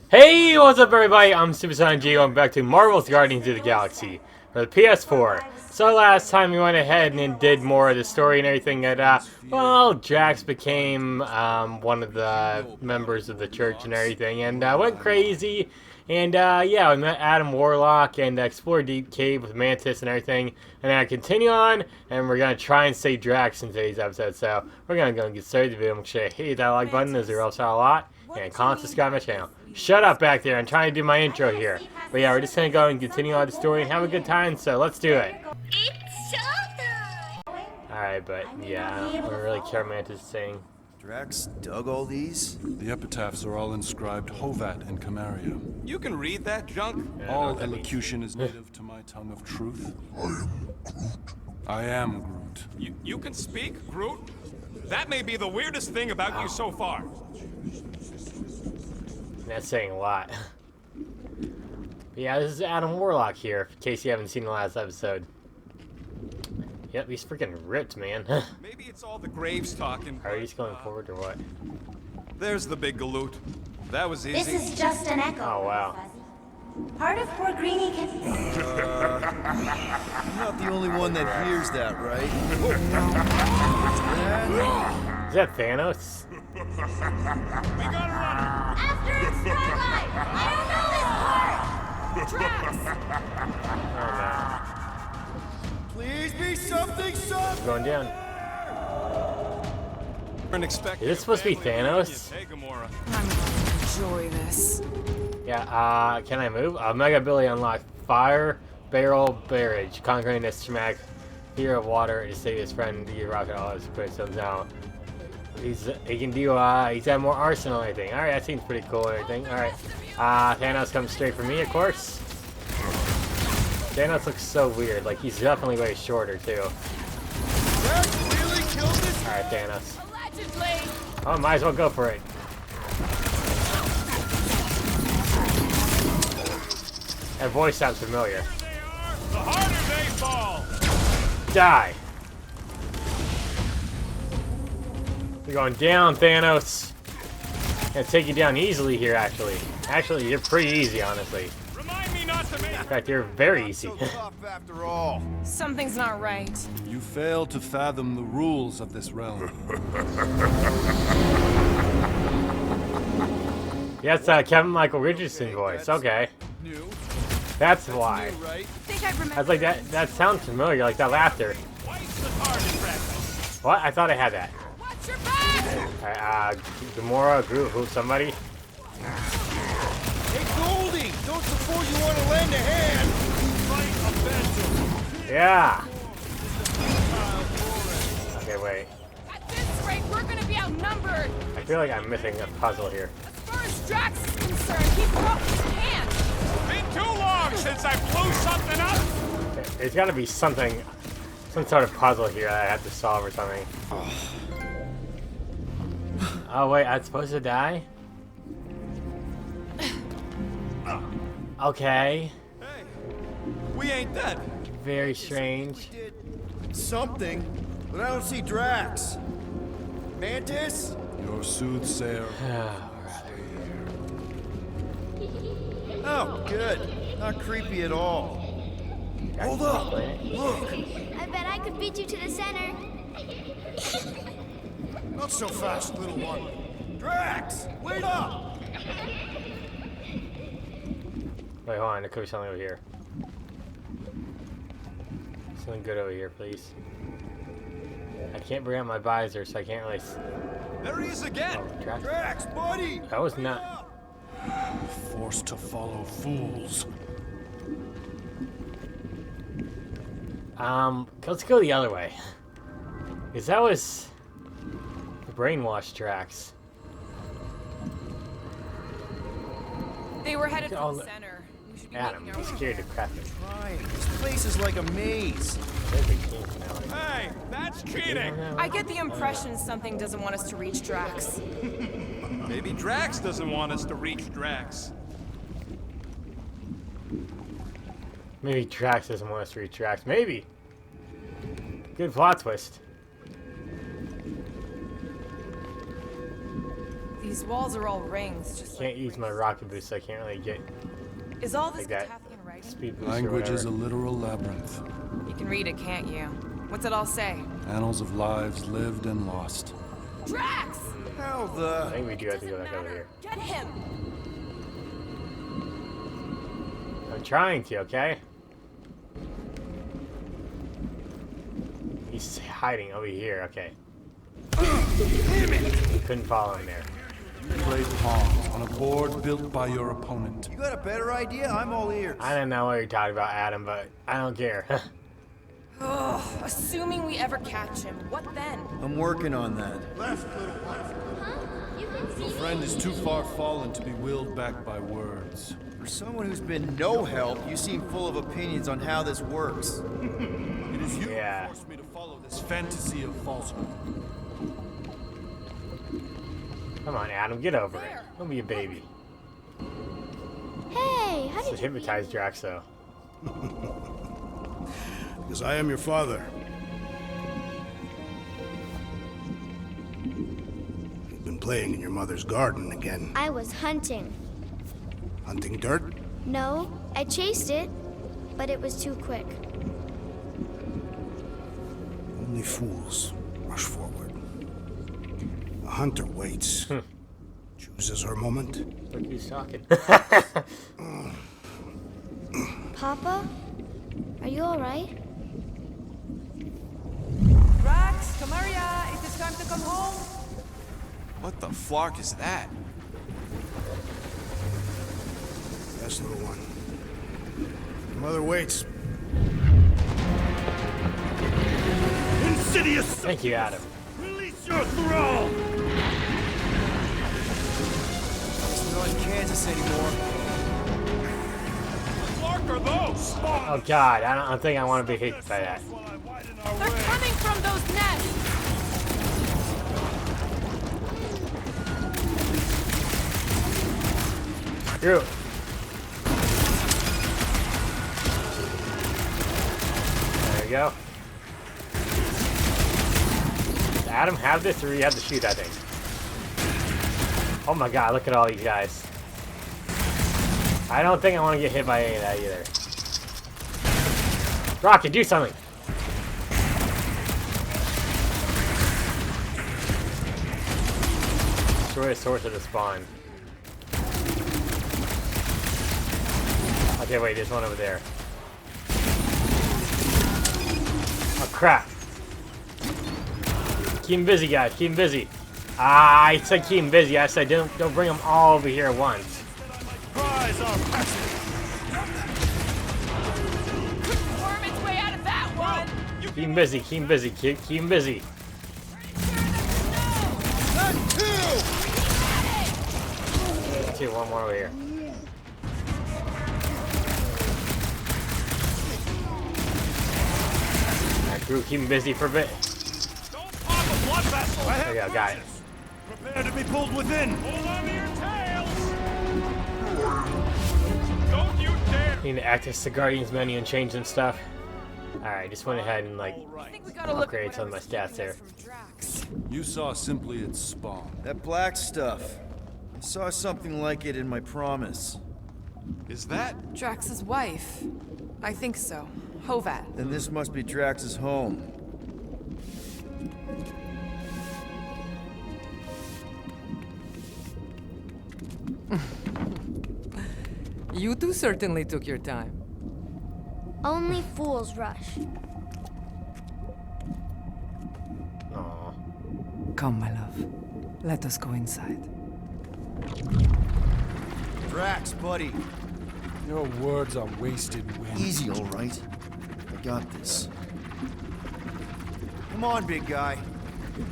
Hey, what's up everybody? I'm SuperSonicJB. Welcome back to Marvel's Guardians of the Galaxy for the PS4. So last time we went ahead and did more of the story and everything that, well, Drax became one of the members of the church and everything and went crazy. And yeah, we met Adam Warlock and explored Deep Cave with Mantis and everything. And then I continue on, and we're going to try and save Drax in today's episode. So we're going to go and get started with the video. Make sure you hit that like button as it helps out a lot. And comment, subscribe to my channel. Shut up back there, I'm trying to do my intro here. But yeah, we're just going to go and continue on the story and have a good time, so let's do it. It's showtime! Alright, but yeah, I don't really care what Mantis is saying. Drax dug all these? The epitaphs are all inscribed Hovat and Camaria. You can read that junk? Yeah, All elocution is native to my tongue of truth. I am Groot. You can speak, Groot? That may be the weirdest thing about you so far. That's saying a lot. But yeah, this is Adam Warlock here, in case you haven't seen the last episode. Yep, he's freaking ripped, man. Maybe it's all the graves talking. Are you just going forward or what? There's the big galoot. That was easy. This is just an echo. Oh, wow. Part of poor Greenie can... You're not the only one that hears that, right? Is that Thanos? We gotta run! After it's Starlight! I don't know this part! Oh Please be something, no. something! Going down. Unexpected. Is this supposed to be Thanos? Hey, Gamora. I'm gonna enjoy this. Yeah, can I move? Mega ability unlocked. Fire Barrel Barrage. Conquering this schmack. Fear of water to save his friend. The rocket all his crystals now. He can do, he's got more arsenal and everything. Alright, that seems pretty cool and everything. Alright. Thanos comes straight for me, of course. Thanos looks so weird. Like, he's definitely way shorter, too. Alright, Thanos. Allegedly. Oh, might as well go for it. That voice sounds familiar. The harder they fall! Die! You're going down, Thanos. Gonna take you down easily here, actually. Actually, you're pretty easy, honestly. Remind me not to make... In fact, you're very easy. So tough after all. Something's not right. You fail to fathom the rules of this realm. Yes, Kevin Michael Richardson voice. Okay. New. That's why. New, right? I think I remember. I was like, that sounds familiar, like that laughter. Twice the target practice. What? I thought I had that. Watch your back! Alright, Gamora, Groot, who, somebody? Hey, Goldie! Don't support you want to lend a hand! Fight a Yeah! Okay, wait. At this rate, we're gonna be outnumbered. I feel like I'm missing a puzzle here. As far as Drax is concerned, he broke his hand. Been too long since I blew something up! There's gotta be something, some sort of puzzle here that I have to solve or something. Oh wait, I'm supposed to die? Okay. Hey, we ain't dead. Very strange. We did something, but I don't see Drax. Mantis? Your soothsayer. Oh, good. Not creepy at all. Hold up! Look! I bet I could beat you to the center. Not so fast, little one. Drax! Wait up! Wait, hold on, there could be something over here. Something good over here, please. I can't bring out my visor, so I can't really... There he is again! Oh, Drax. Drax, buddy! That was not... Forced to follow fools. Let's go the other way. Because that was... the brainwash Drax. They were headed Oh, for the center. We should be Adam, making I'm our scared to crap it. Right. This place is like a maze. Hey, that's cheating! I get the impression something doesn't want us to reach Drax. Maybe Drax doesn't want us to reach Drax. Maybe Drax doesn't want us to reach Drax. Maybe. Good plot twist. These walls are all rings, just Can't like use my rings. rocket boost, so I can't really get Is all this like that. Cathathian writing? Speed boost or Language is a whatever. literal labyrinth. You can read it, can't you? What's it all say? Annals of lives lived and lost. Drax! How I the... think we do have to go back over here. Get him! I'm trying to, okay? He's hiding over here, okay. Couldn't follow him there. Play pawns on a board built by your opponent. You got a better idea? I'm all ears. I don't know what you're talking about, Adam, but I don't care. Ugh, assuming we ever catch him, what then? I'm working on that. Your friend is too far fallen to be willed back by words. For someone who's been no help, you seem full of opinions on how this works. It is you Yeah. who forced me to follow this fantasy of falsehood. Come on, Adam, get over it. Don't be a baby. Hey, how So did you hypnotize Drax, though. Because I am your father. You've been playing in your mother's garden again. I was hunting. Hunting dirt? No, I chased it, but it was too quick. Only fools rush forward. A hunter waits. Chooses her moment. Look who's talking. Papa, are you all right? Drax, come here, it is time to come home. What the flark is that? Yes, little one. Your mother waits. Insidious! Thank you, Adam. Release your thrall! It's not in Kansas anymore. Flark are those? Oh God, I don't think I want to be hit by that. They're coming from those nests. Screw. There you go. Does Adam have this, or you have to shoot that thing? Oh my God, look at all these guys. I don't think I want to get hit by any of that either. Rocket, do something! Destroy the source of the spawn. Okay, wait, there's one over there. Oh crap! Keep him busy, guys. Keep him busy. Ah, I said keep him busy. I said don't bring them all over here at once. Prize our passage! Worm its way out of that one. Keep him busy. Keep him busy. Keep him busy. Two, one more over here. Alright, crew, keep him busy for a bit. Don't pop a blood vessel! There you go, got it. Prepare to be pulled within! Hold on to your tails! Don't you dare! Need to access the Guardians menu and change some stuff. Alright, just went ahead and like I think we gotta look upgrade at some of my whatever's stats there. keeping us from Drax. You saw simply its spawn. That black stuff. I saw something like it in my promise. Is that? Drax's wife. I think so. Hovat. Then this must be Drax's home. You two certainly took your time. Only fools rush. Aw. Come, my love. Let us go inside. Drax, buddy. Your words are wasted wind. Easy, all right. I got this. Come on, big guy.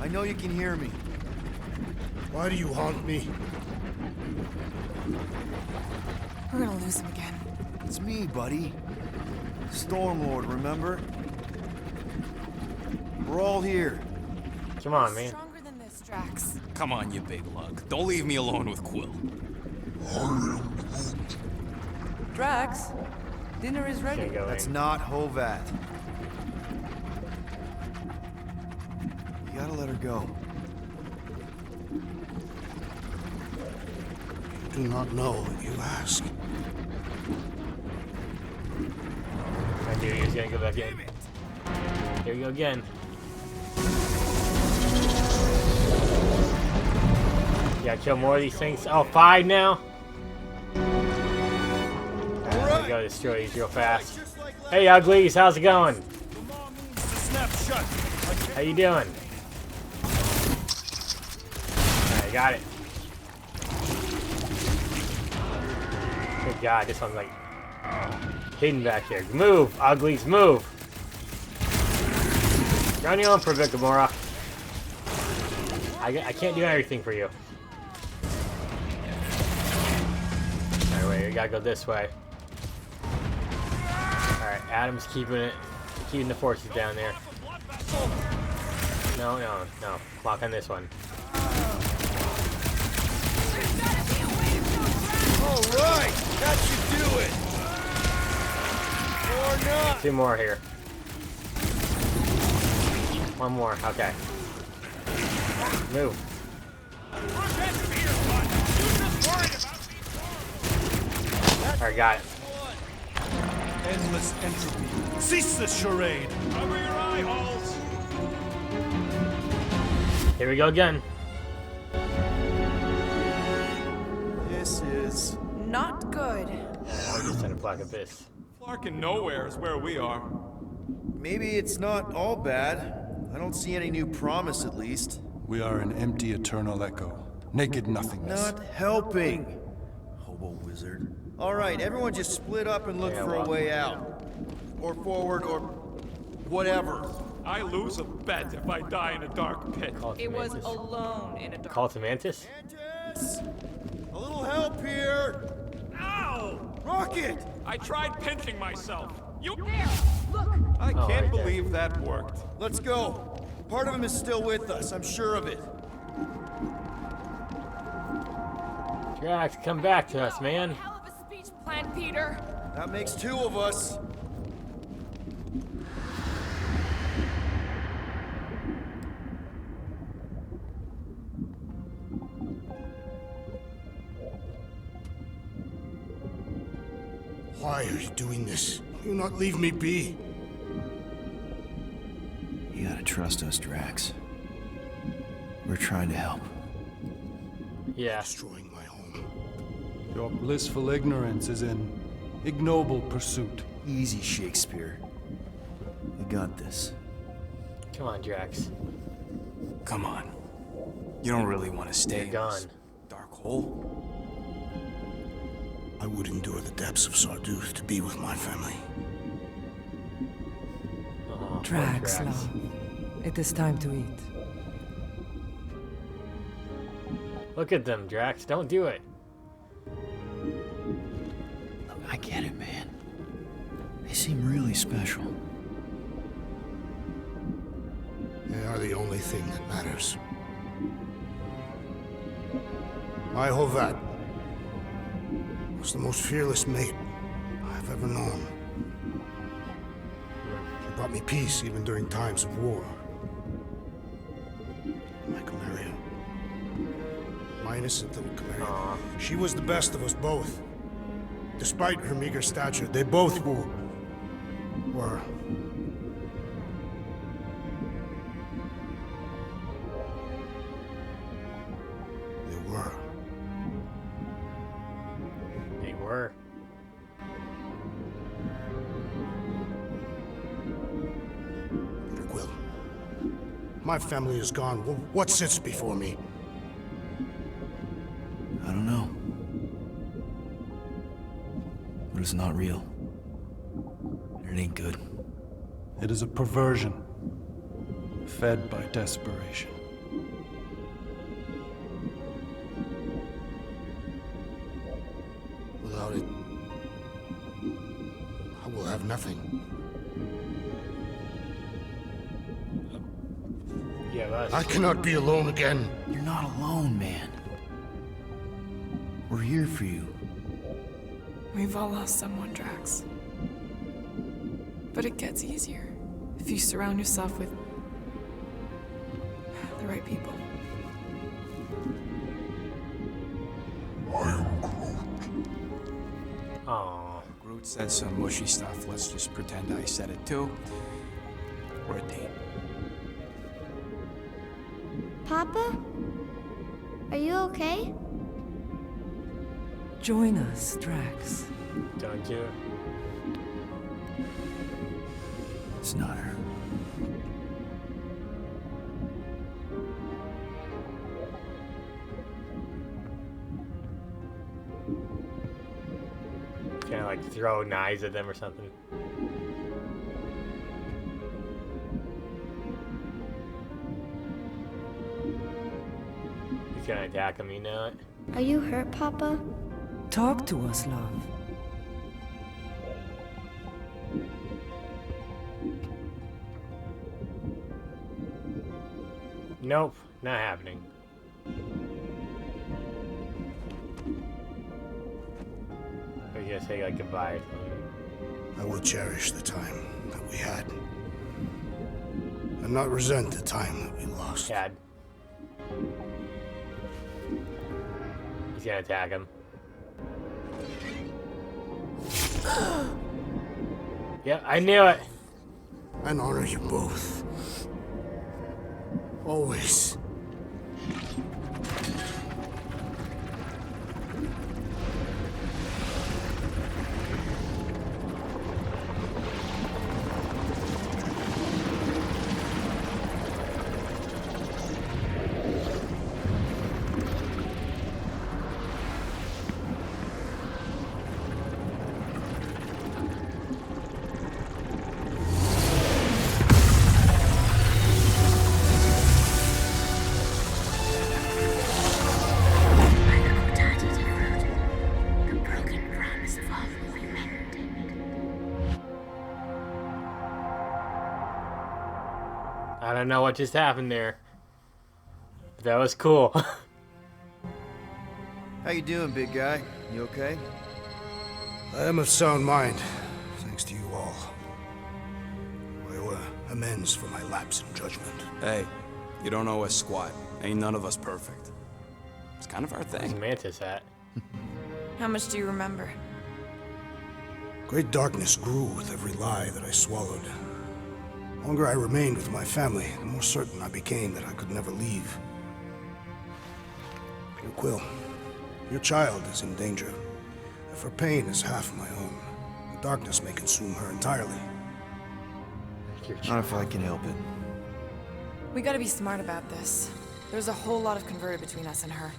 I know you can hear me. Why do you haunt me? We're gonna lose him again. It's me, buddy. Stormlord, remember? We're all here. Come on, man. Stronger than this, Drax. Come on, you big lug. Don't leave me alone with Quill. Drax, dinner is ready. Can't go That's in. not Hovat. You gotta let her go. do not know what you ask. I knew he was gonna go back in. Here we go again. Yeah, kill more of these things. Oh, 5 now? Alright, we gotta destroy these real fast. Hey, uglies, how's it going? Snap shut. How you doing? Alright, got it. Good God, this one's like hidden back here. Move, uglies, move! You're on your own, Gamora. I can't do everything for you. Alright, wait, we gotta go this way. Alright, Adam's keeping the forces down there. No. Block on this one. Alright, that should do it. Or not. 2 more here. 1 more, okay. Move. Alright, got it. Endless entropy. Cease this charade. Cover your eye holes. Here we go again. This is... Not good. Send a black abyss. Flarkin' nowhere is where we are. Maybe it's not all bad. I don't see any new promise, at least. We are an empty eternal echo. Naked nothingness. Not helping. Hobo wizard. Alright, everyone just split up and look Yeah, for a well. way out. Or forward, or... whatever. I lose a bet if I die in a dark pit. It was alone in a dark. Call to Mantis? Mantis! A little help here! Ow! Rocket! I tried pinching myself. You... Look! I Oh, can't right there. believe that worked. Let's go. Part of him is still with us, I'm sure of it. Drax, come back to us, man. Hell of a speech plan, Peter. That makes 2 of us. Why are you doing this? Will you not leave me be? You gotta trust us, Drax. We're trying to help. Yeah. Destroying my home. Your blissful ignorance is an ignoble pursuit. Easy, Shakespeare. We got this. Come on, Drax. Come on. You don't really want to stay You're in gone. this dark hole? I would endure the depths of Sarduth to be with my family. Oh, poor Drax, love. It is time to eat. Look at them, Drax. Don't do it. Look, I get it, man. They seem really special. They are the only thing that matters. My Hovat was the most fearless mate I've ever known. She brought me peace even during times of war. My Camaria. My innocent little Camaria. Aw. She was the best of us both. Despite her meager stature, they both were. They were. Peter Quill. My family is gone. What sits before me? I don't know. But it's not real. It ain't good. It is a perversion, fed by desperation. Without it, I will have nothing. Yeah, that's. I cannot be alone again. You're not alone, man. We're here for you. We've all lost someone, Drax. But it gets easier if you surround yourself with the right people. I am Aww. Groot said some mushy stuff. Let's just pretend I said it too. We're a team. Papa? Are you okay? Join us, Drax. Don't you? It's not her. Kind of like throw knives at them or something. He's gonna attack him, you know it? Are you hurt, Papa? Talk to us, love. Nope, not happening. We're gonna say like goodbye or something. I will cherish the time that we had. And not resent the time that we lost. Dad. He's gonna attack him. Yep, I knew it. And honor you both. Always. I don't know what just happened there. But that was cool. How you doing, big guy? You okay? I am of sound mind, thanks to you all. I owe amends for my lapse in judgment. Hey, you don't owe us squat. Ain't none of us perfect. It's kind of our Where's thing. Mantis at? How much do you remember? Great darkness grew with every lie that I swallowed. The longer I remained with my family, the more certain I became that I could never leave. Dear Quill, your child is in danger. If her pain is half my own, the darkness may consume her entirely. Not if I can help it. We gotta be smart about this. There's a whole lot of converted between us and her.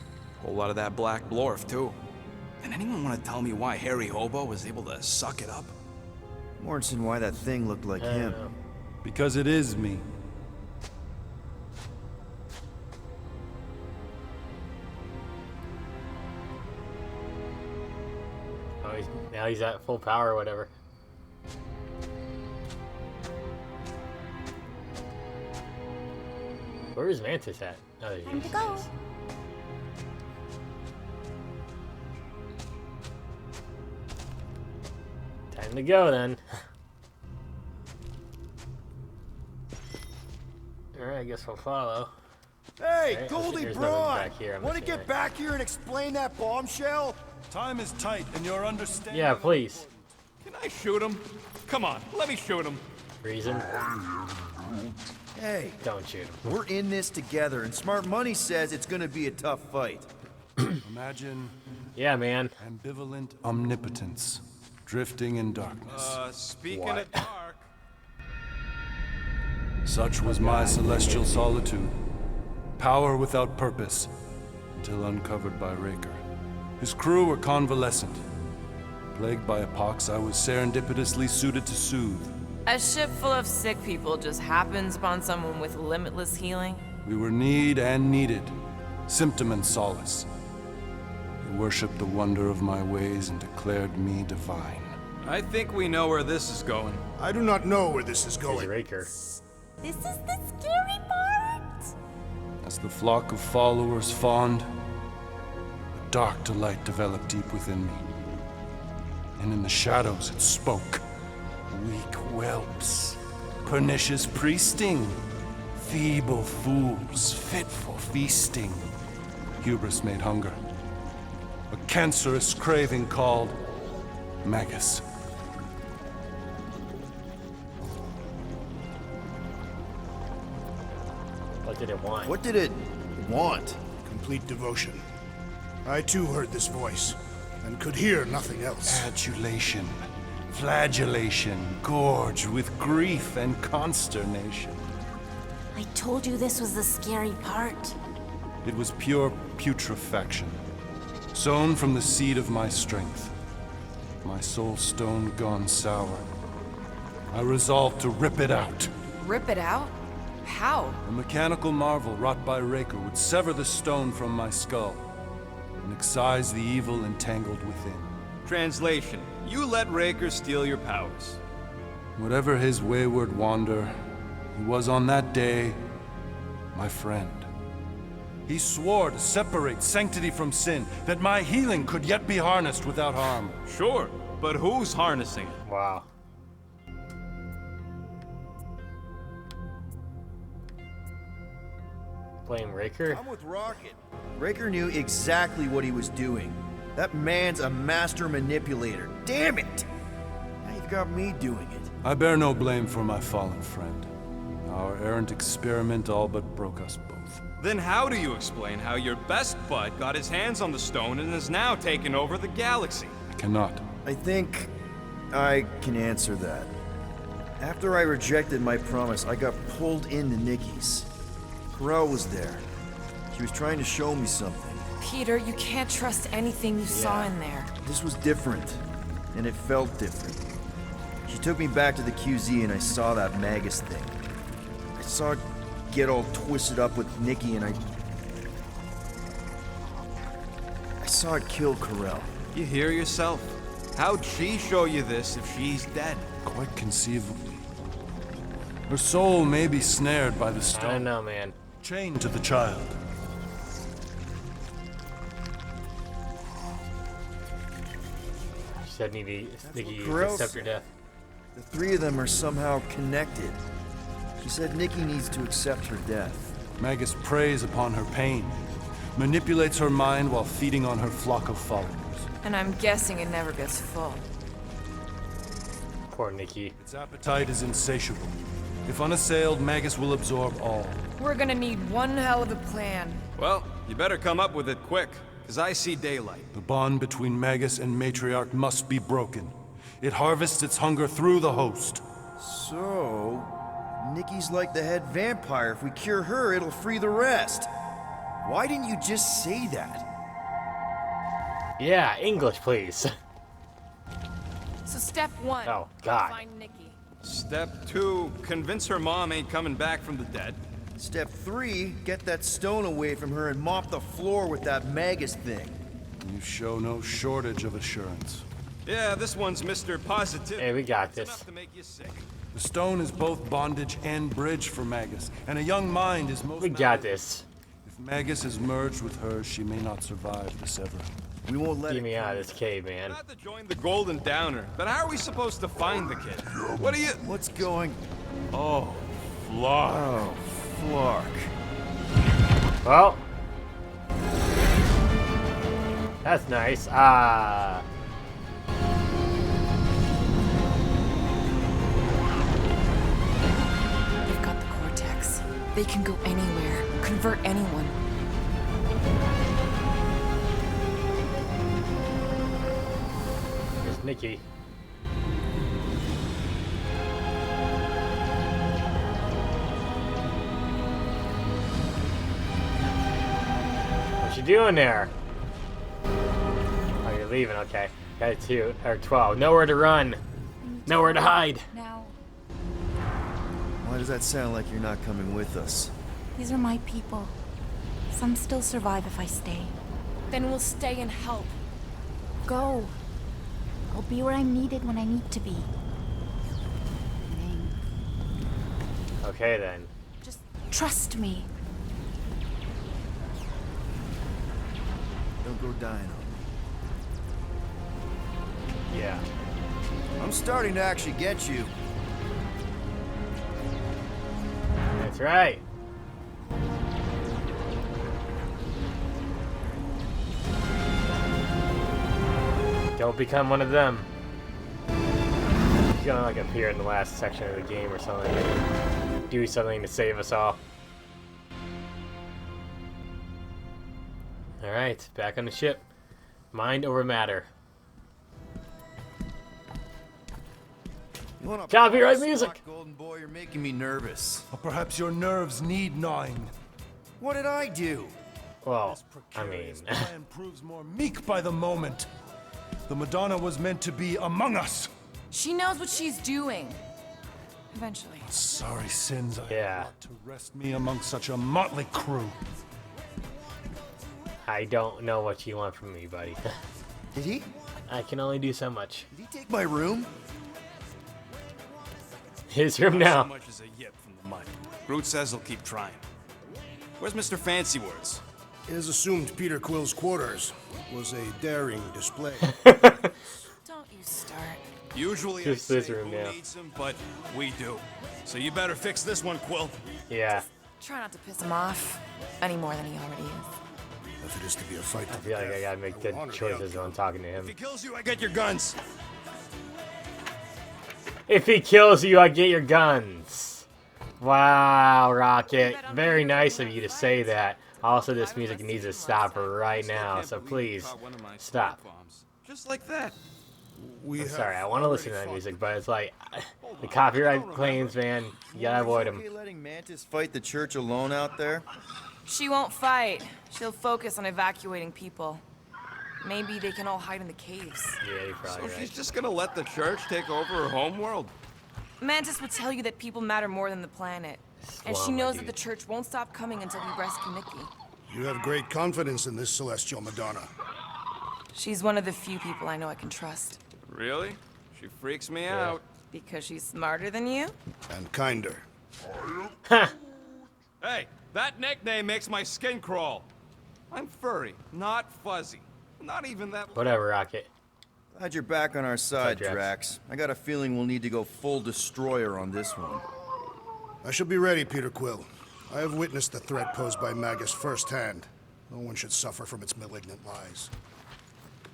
Whole lot of that black blorf, too. And anyone want to tell me why Harry Hobo was able to suck it up? Morrison, why that thing looked like him. Because it is me. Oh, now he's at full power or whatever. Where is Mantis at? Oh, there Time she to go. is. Time to go then. Alright, I guess we'll follow. Hey, Right, Goldie there's nothing Braun! back here, I'm Want to assuming. get back here and explain that bombshell? Time is tight, and your understanding. Yeah, please. Can I shoot him? Come on, let me shoot him. Reason? Hey, Don't shoot him. we're in this together, and Smart Money says it's gonna be a tough fight. Imagine Yeah, man. ambivalent omnipotence, drifting in darkness. Speaking What? of dark, Such was my celestial solitude. Power without purpose, until uncovered by Raker. His crew were convalescent. Plagued by a pox I was serendipitously suited to soothe. A ship full of sick people just happens upon someone with limitless healing. We were need and needed, symptom and solace. They worshipped the wonder of my ways and declared me divine. I think we know where this is going. I do not know where this is He's going. Raker. This is the scary part. As the flock of followers fawned, a dark delight developed deep within me. And in the shadows it spoke. Weak whelps, pernicious priesting, feeble fools fit for feasting. Hubris made hunger. A cancerous craving called, Magus. What did it want? What did it want? Complete devotion. I too heard this voice, and could hear nothing else. Adulation, flagellation, gorged with grief and consternation. I told you this was the scary part. It was pure putrefaction, sown from the seed of my strength. My soul stone gone sour. I resolved to rip it out. Rip it out? How? A mechanical marvel wrought by Raker would sever the stone from my skull and excise the evil entangled within. Translation: you let Raker steal your powers. Whatever his wayward wander, he was on that day my friend. He swore to separate sanctity from sin, that my healing could yet be harnessed without harm. Sure, but who's harnessing it? Wow. Blame Raker? I'm with Rocket. Raker knew exactly what he was doing. That man's a master manipulator. Damn it! Now you've got me doing it. I bear no blame for my fallen friend. Our errant experiment all but broke us both. Then how do you explain how your best bud got his hands on the stone and is now taking over the galaxy? I cannot. I think I can answer that. After I rejected my promise, I got pulled into Nikki's. Corel was there. She was trying to show me something. Peter, you can't trust anything you saw in there. This was different, and it felt different. She took me back to the QZ and I saw that Magus thing. I saw it get all twisted up with Nikki and I saw it kill Corel. You hear yourself? How'd she show you this if she's dead? Quite conceivably. Her soul may be snared by the stone. I don't know, man. Chained to the child. She said Nikki Corel accept her said. death. The three of them are somehow connected. She said Nikki needs to accept her death. Magus preys upon her pain, manipulates her mind while feeding on her flock of followers. And I'm guessing it never gets full. Poor Nikki. Its appetite is insatiable. If unassailed, Magus will absorb all. We're gonna need one hell of a plan. Well, you better come up with it quick, because I see daylight. The bond between Magus and Matriarch must be broken. It harvests its hunger through the host. So, Nikki's like the head vampire. If we cure her, it'll free the rest. Why didn't you just say that? Yeah, English, please. So step one. Oh, God. Find Nikki. Step 2, convince her mom ain't coming back from the dead. Step 3, get that stone away from her and mop the floor with that Magus thing. You show no shortage of assurance. Yeah, this one's Mr. Positive. Hey, we got It's this. enough to make you sick. The stone is both bondage and bridge for Magus, and a young mind is most We got this. If Magus is merged with hers, she may not survive the severing. We won't let Get it me come out of this cave, man. Not to join the Golden Downer, but how are we supposed to find the kid? What are you... What's going... Oh, Flark. Oh, Flark. Well. That's nice. They've got the Cortex. They can go anywhere, convert anyone. Here's Nikki. What you doing there? Oh, you're leaving. Okay. Got 2 or 12. Nowhere to run. Nowhere to hide. Now, Why does that sound like you're not coming with us? these are my people. Some still survive if I stay. Then we'll stay and help. Go. I'll be where I'm needed when I need to be. Okay then. Just trust me. Don't go dying on me. Yeah. I'm starting to actually get you. That's right. Don't become one of them. gonna like appear in the last section of the game or something. Do something to save us all. Alright, back on the ship. Mind over matter. Copyright music! Golden boy, you're making me nervous. Or perhaps your nerves need gnawing. What did I do? Well, I mean... plan proves more meek by the moment. The Madonna was meant to be among us. She knows what she's doing. Eventually. Sorry sins I Yeah. brought to rest me among such a motley crew. I don't know what you want from me, buddy. Did he? I can only do so much. Did he take my room? His room So now. much as a yip from the mud. Groot says he'll keep trying. Where's Mr. Fancy Words? It is assumed Peter Quill's quarters was a daring display. Don't you start. Usually I Just say this room who now. needs him, but we do. So you better fix this one, Quill. Yeah. Try not to piss him off any more than he already is. If it is to be a fight to I feel like I gotta make good choices when I'm talking to If him. he kills you, I get your guns. If he kills you, I get your guns. Wow, Rocket. Very nice of you to say that. Also, this music needs to stop right now, so please, stop. Just like that. I'm sorry, I want to listen to that music, but it's like, the copyright claims, man, you gotta avoid them. Okay letting Mantis fight the church alone out there? She won't fight. She'll focus on evacuating people. Maybe they can all hide in the caves. Yeah, you're probably So right. she's just gonna let the church take over her homeworld? Mantis would tell you that people matter more than the planet. And she Slama, knows that dude. the church won't stop coming until we rescue Nikki. You have great confidence in this celestial Madonna. She's one of the few people I know I can trust. Really? She freaks me out. Because she's smarter than you? And kinder. Hey, that nickname makes my skin crawl. I'm furry, not fuzzy. Not even that. Whatever, Rocket. Glad you're back on our side, Drax? Drax. I got a feeling we'll need to go full destroyer on this one. I shall be ready, Peter Quill. I have witnessed the threat posed by Magus firsthand. No one should suffer from its malignant lies.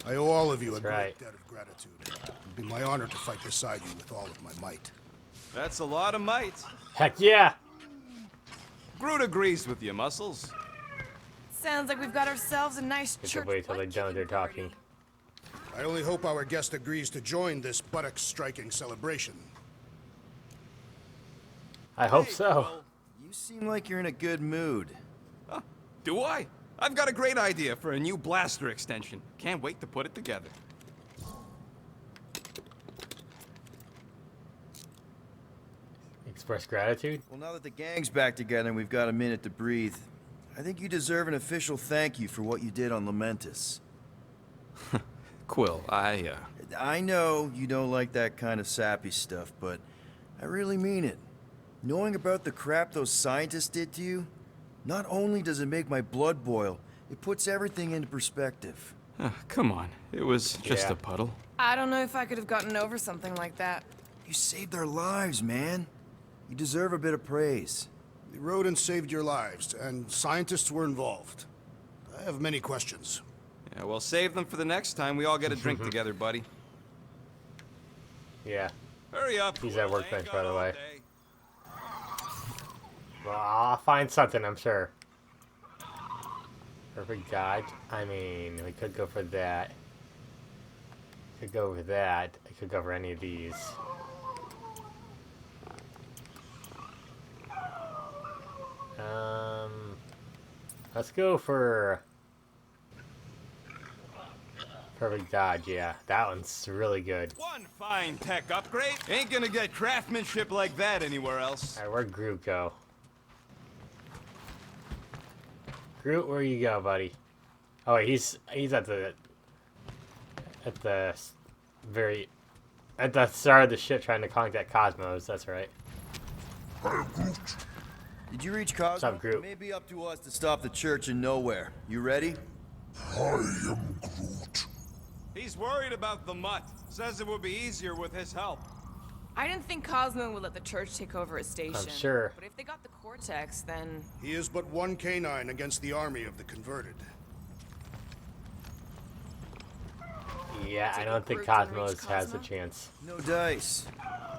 I owe all of you a That's right. great debt of gratitude. It would be my honor to fight beside you with all of my might. That's a lot of might. Heck yeah! Groot agrees with you, Muscles. Sounds like we've got ourselves a nice We church. should wait till they're done with their talking. I only hope our guest agrees to join this buttocks-striking celebration. I hope Hey, so. Quill. You seem like you're in a good mood. Huh, do I? I've got a great idea for a new blaster extension. Can't wait to put it together. Express gratitude? Well, now that the gang's back together and we've got a minute to breathe, I think you deserve an official thank you for what you did on Lamentus. Quill, I know you don't like that kind of sappy stuff, but I really mean it. Knowing about the crap those scientists did to you, not only does it make my blood boil, it puts everything into perspective. come on. It was just Yeah. a puddle. I don't know if I could have gotten over something like that. You saved our lives, man. You deserve a bit of praise. The rodents saved your lives, and scientists were involved. I have many questions. Yeah, well, save them for the next time we all get a drink together, buddy. Yeah. Hurry up. He's Quill. at workbench, Ain't got by the all way. day. Well, I'll find something, I'm sure. Perfect God. I mean, we could go for that. Could go for that. I could go for any of these. Let's go for Perfect Dodge. Yeah, that one's really good. One fine tech upgrade. Ain't gonna get craftsmanship like that anywhere else. All right, where'd Groot go? Groot, where you go, buddy? Oh, wait, he's at the start of the ship trying to contact Cosmos. That's right. Did you reach Cosmo? What's up, Groot? It may be up to us to stop the church in nowhere. You ready? He's worried about the mutt. Says it would be easier with his help. I didn't think Cosmo would let the church take over a station. I'm sure. But if they got the Cortex, then... He is but one canine against the army of the converted. Yeah, I don't think Groot to reach Cosmos has a Cosmo? chance. No dice.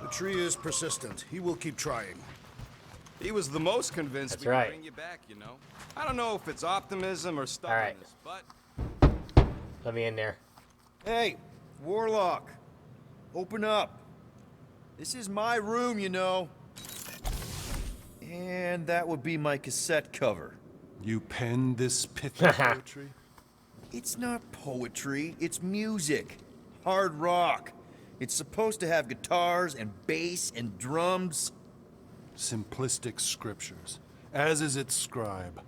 The tree is persistent. He will keep trying. He was the most convinced That's we right. could bring you back, you know. I don't know if it's optimism or right. stubbornness, but Let me in there. Hey, Warlock. Open up. This is my room, you know. And that would be my cassette cover. You penned this pithy poetry? It's not poetry, it's music. Hard rock. It's supposed to have guitars and bass and drums. Simplistic scriptures, as is its scribe.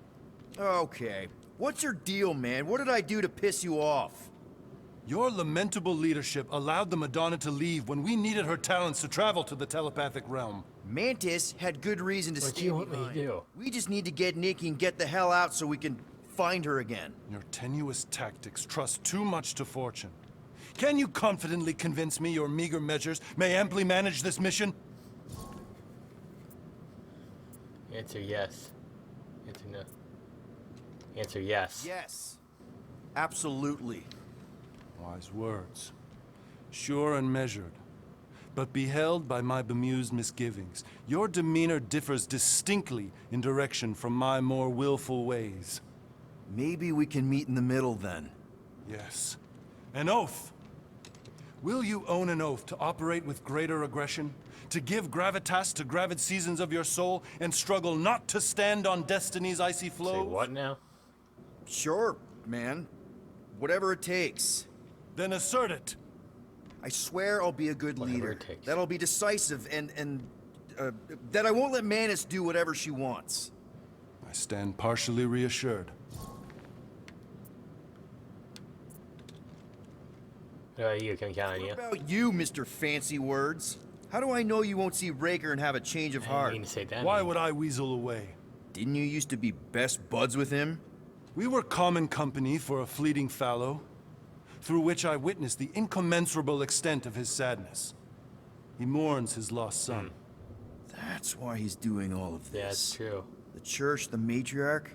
Okay. What's your deal, man? What did I do to piss you off? Your lamentable leadership allowed the Madonna to leave when we needed her talents to travel to the telepathic realm. Mantis had good reason to What stay do you want me behind. to do? We just need to get Nikki and get the hell out so we can find her again. Your tenuous tactics trust too much to fortune. Can you confidently convince me your meager measures may amply manage this mission? Answer yes. Answer no. Answer yes. Yes. Absolutely. Wise words. Sure and measured. But beheld by my bemused misgivings, your demeanor differs distinctly in direction from my more willful ways. Maybe we can meet in the middle then. Yes. An oath. Will you own an oath to operate with greater aggression? To give gravitas to gravid seasons of your soul and struggle not to stand on destiny's icy flow? Say what now? Sure, man. Whatever it takes. Then assert it. I swear I'll be a good Whatever leader. it takes. That I'll be decisive and that I won't let Mantis do whatever she wants. I stand partially reassured. You can count on you. What about you, Mr. Fancy Words? How do I know you won't see Raker and have a change of I didn't heart? mean to say that. Why would I weasel away? Didn't you used to be best buds with him? We were common company for a fleeting fallow, through which I witnessed the incommensurable extent of his sadness. He mourns his lost son. That's why he's doing all of this. Yeah, that's true. The church, the matriarch?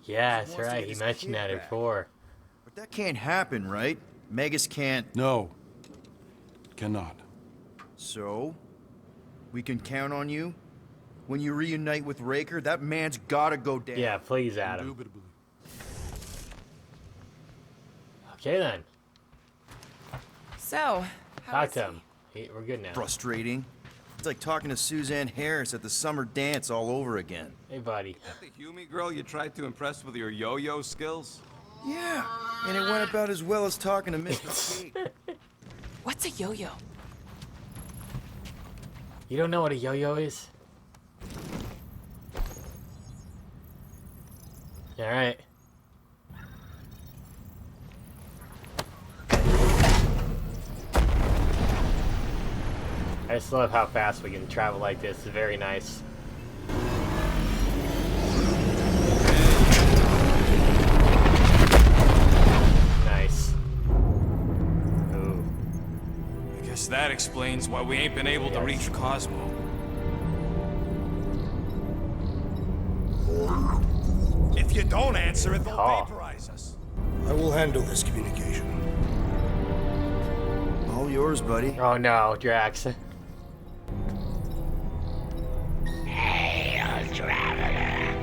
Yeah, that's wants to right. get He his mentioned kid that back. before. But that can't happen, right? Megas can't. No. Cannot. So? We can count on you? When you reunite with Raker, that man's gotta go down. Yeah, please, Adam. Indubitably. Okay then. So, how Talk is to him. We're good now. Frustrating. It's like talking to Suzanne Harris at the summer dance all over again. Hey, buddy. the Hume girl you tried to impress with your yo-yo skills? Yeah, and it went about as well as talking to Mr. Kate. What's a yo-yo? You don't know what a yo-yo is? Alright. I just love how fast we can travel like this. It's very nice. Nice. Ooh. I guess that explains why we ain't been able to reach Cosmo. If you don't answer it, they'll Oh. vaporize us. I will handle this communication. All yours, buddy. Oh no, Drax. Hail, traveler.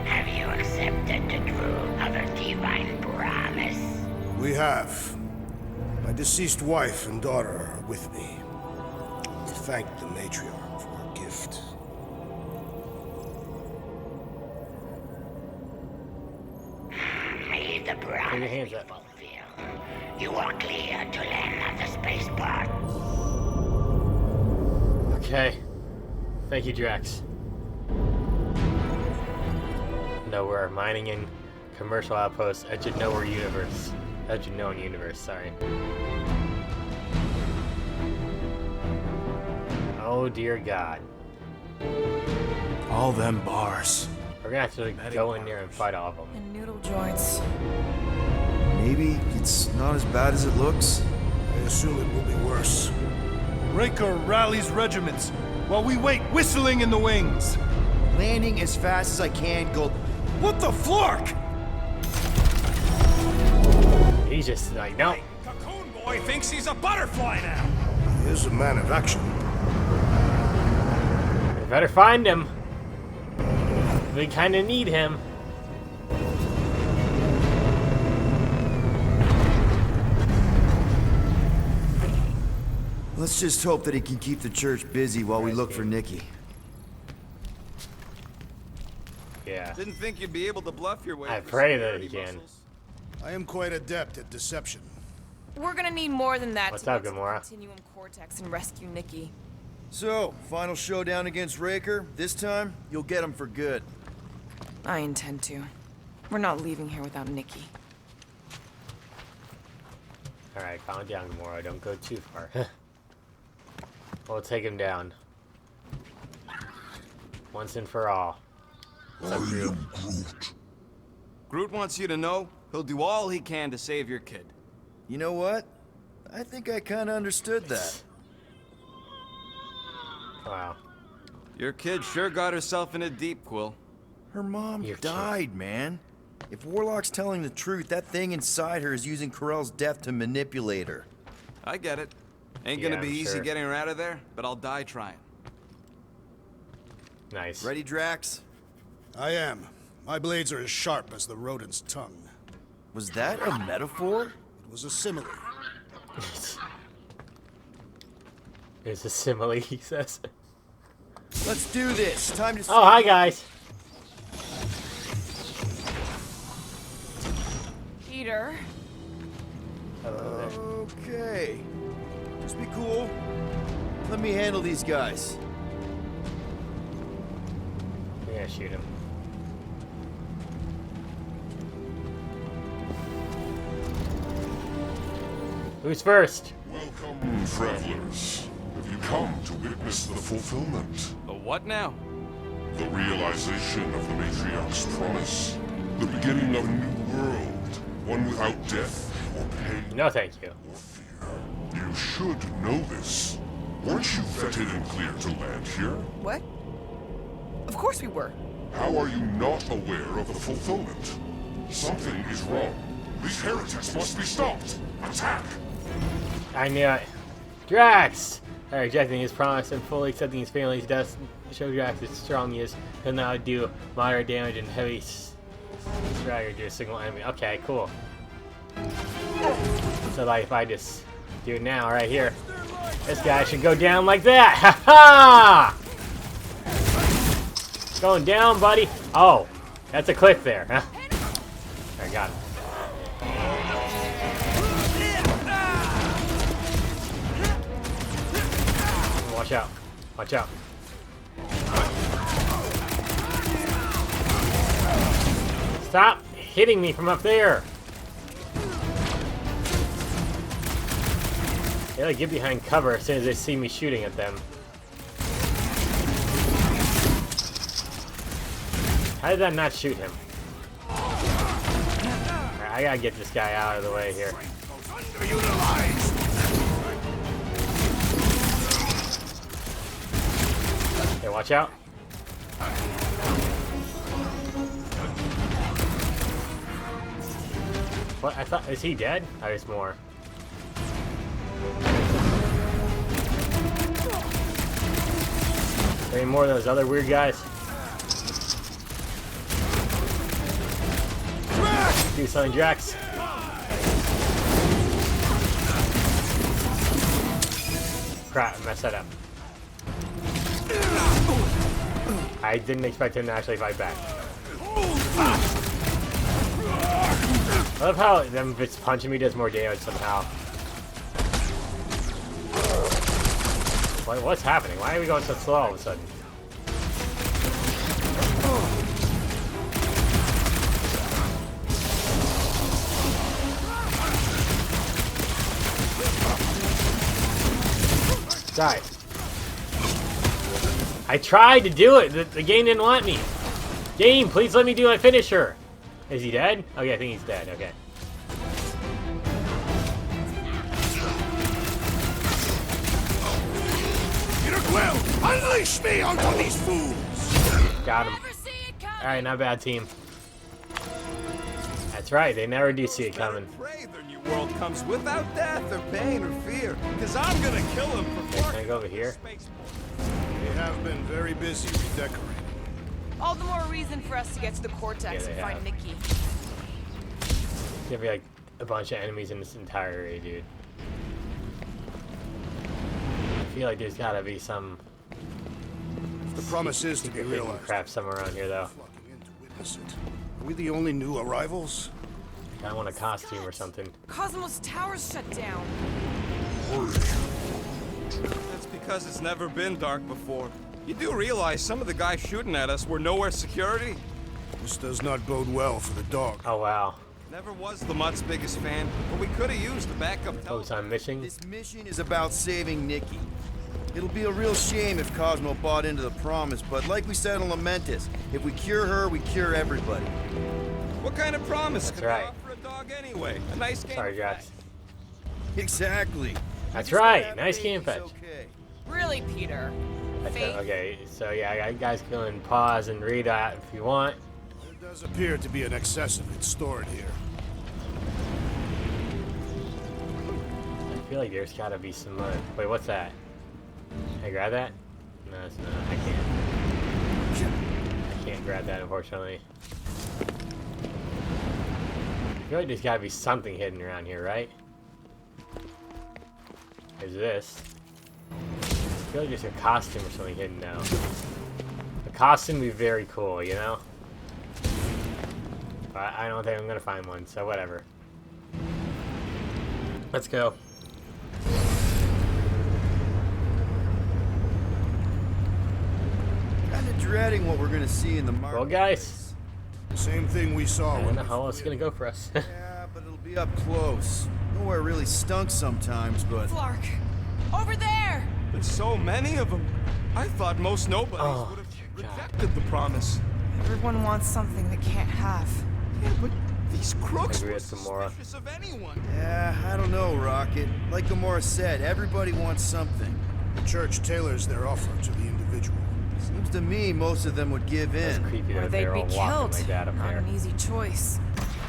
Have you accepted the truth of a divine promise? We have. My deceased wife and daughter are with me. To thank the matriarch for her gift. May the Put your promise hands be up. fulfilled. You are clear to land at the spaceport. Okay. Thank you, Drax. Nowhere. Mining in commercial outpost. Edge of Nowhere universe. Edge of Known universe, sorry. Oh dear God. All them bars. We're gonna have to go in there and fight all of them. And noodle joints. Maybe it's not as bad as it looks. I assume it will be worse. Raker rallies regiments while we wait whistling in the wings. Landing as fast as I can, go. What the flark? He's just like, no. Cocoon Boy thinks he's a butterfly now. He is a man of action. better find him. We kind of need him. Let's just hope that he can keep the church busy while we look for Nikki. Yeah. Didn't think you'd be able to bluff your way. I pray that he can. I am quite adept at deception. We're gonna need more than that What's to up, get to the Gamora? Continuum Cortex and rescue Nikki. So, final showdown against Raker. This time, you'll get him for good. I intend to. We're not leaving here without Nikki. Alright, calm down, Gamora. Don't go too far. We'll take him down. Once and for all. What's up, Groot? Groot wants you to know he'll do all he can to save your kid. You know what? I think I kind of understood that. Wow. Your kid sure got herself in a deep, Quill. Her mom died, man. If Warlock's telling the truth, that thing inside her is using Corell's death to manipulate her. I get it. Ain't Yeah, gonna be I'm easy sure. getting her out of there, but I'll die trying. Nice. Ready, Drax? I am. My blades are as sharp as the rodent's tongue. Was that a metaphor? It was a simile. There's a simile, he says. Let's do this. Time to... Oh, hi, guys. Peter. Hello there. Okay. Just be cool. Let me handle these guys. We're gonna shoot him. Who's first? Welcome, travelers. Have you come to witness the fulfillment? The what now? The realization of the Matriarch's promise. The beginning of a new world. One without death or pain. No, thank you. Or fear. You should know this. Weren't you vetted and cleared to land here? What? Of course we were. How are you not aware of the fulfillment? Something is wrong. These heretics must be stopped. Attack! I knew it. Drax! By rejecting his promise and fully accepting his family's death, show Drax how strong he is. He'll now do moderate damage and heavy stagger to a single enemy. Okay, cool. So like if I just do it now, right here, this guy should go down like that. Ha ha! Going down, buddy. Oh, that's a cliff there. Huh? I got him. Watch out. Watch out. Stop hitting me from up there. They like get behind cover as soon as they see me shooting at them. How did that not shoot him? Alright, I gotta get this guy out of the way here. Okay, watch out. What? I thought, is he dead? Oh, there's more. Any more of those other weird guys? Do something, Drax. Crap, I messed that up. I didn't expect him to actually fight back. I love how them if it's punching me does more damage somehow. What's happening? Why are we going so slow all of a sudden? Die. I tried to do it. The game didn't let me. Game, please let me do my finisher. Is he dead? Okay, I think he's dead. Okay. Peter Quill, unleash me onto these fools! Got him. Alright, not bad, team. That's right, they never do see it coming. Pray their new world comes without death or pain or fear, because I'm gonna kill them Okay, before. can I go over here? have been very busy redecorating. All the more reason for us to get to the Cortex Yeah, and find Nikki. There's gonna be like a bunch of enemies in this entire area, dude. I feel like there's gotta be some. The promise is to be hidden realized. crap somewhere around here, though. Flocking in to witness it. Are we the only new arrivals? I want a costume or something. Cosmos Tower's shut down. That's because it's never been dark before. You do realize some of the guys shooting at us were nowhere security? This does not bode well for the dog. Oh wow. Never was the Mutt's biggest fan, but we could have used the backup Focus on mission. This mission is about saving Nikki. It'll be a real shame if Cosmo bought into the promise, but like we said on Lamentus, if we cure her, we cure everybody. What kind of promise That's could right. we offer a dog anyway? A nice game. Sorry, Drax. Exactly. That's right. Nice game fetch. Okay. Really, Peter? Faith? Okay, so yeah, you guys can pause and read that if you want. There does appear to be an excess of it stored here. I feel like there's gotta be some. Wait, what's that? Can I grab that? No, it's not. I can't. I can't grab that, unfortunately. I feel like there's gotta be something hidden around here, right? There's this. I feel like there's a costume or something hidden now. The costume would be very cool, you know? But I don't think I'm gonna find one, so whatever. Let's go. Kinda dreading what we're gonna see in the market. Well, guys. Same thing we saw I don't when know how else it's gonna go for us. Yeah, but it'll be up close. Nowhere really stunk sometimes, but... Flark! Over there! There's so many of them. I thought most nobodies Oh, would have dear God. rejected the promise. Everyone wants something they can't have. Yeah, but these crooks Agree were with Gamora. suspicious of anyone. Yeah, I don't know, Rocket. Like Gamora said, everybody wants something. the church tailors their offer to the individual. Seems to me most of them would give That's in. creepy Or that they'd they're be all walking killed. like that up Not there. an easy choice.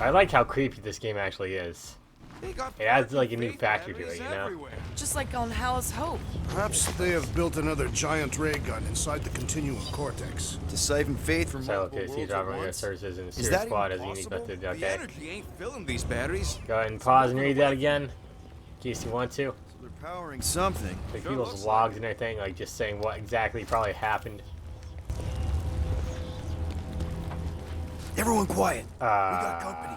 I like how creepy this game actually is. They got It adds like a new fake factor to batteries it, you know? everywhere. Just like on Hal's Hope. Perhaps they have built another giant ray gun inside the continuum cortex. To siphon faith from So multiple okay, see worlds driver at your once? services in the Is Series that Squad even as a unique possible? method. The Okay. energy ain't filling these batteries. Go ahead and pause and read that again, in case you want to. So they're powering something. Like Sure people's looks logs and everything, like just saying what exactly probably happened. Everyone quiet. We got company.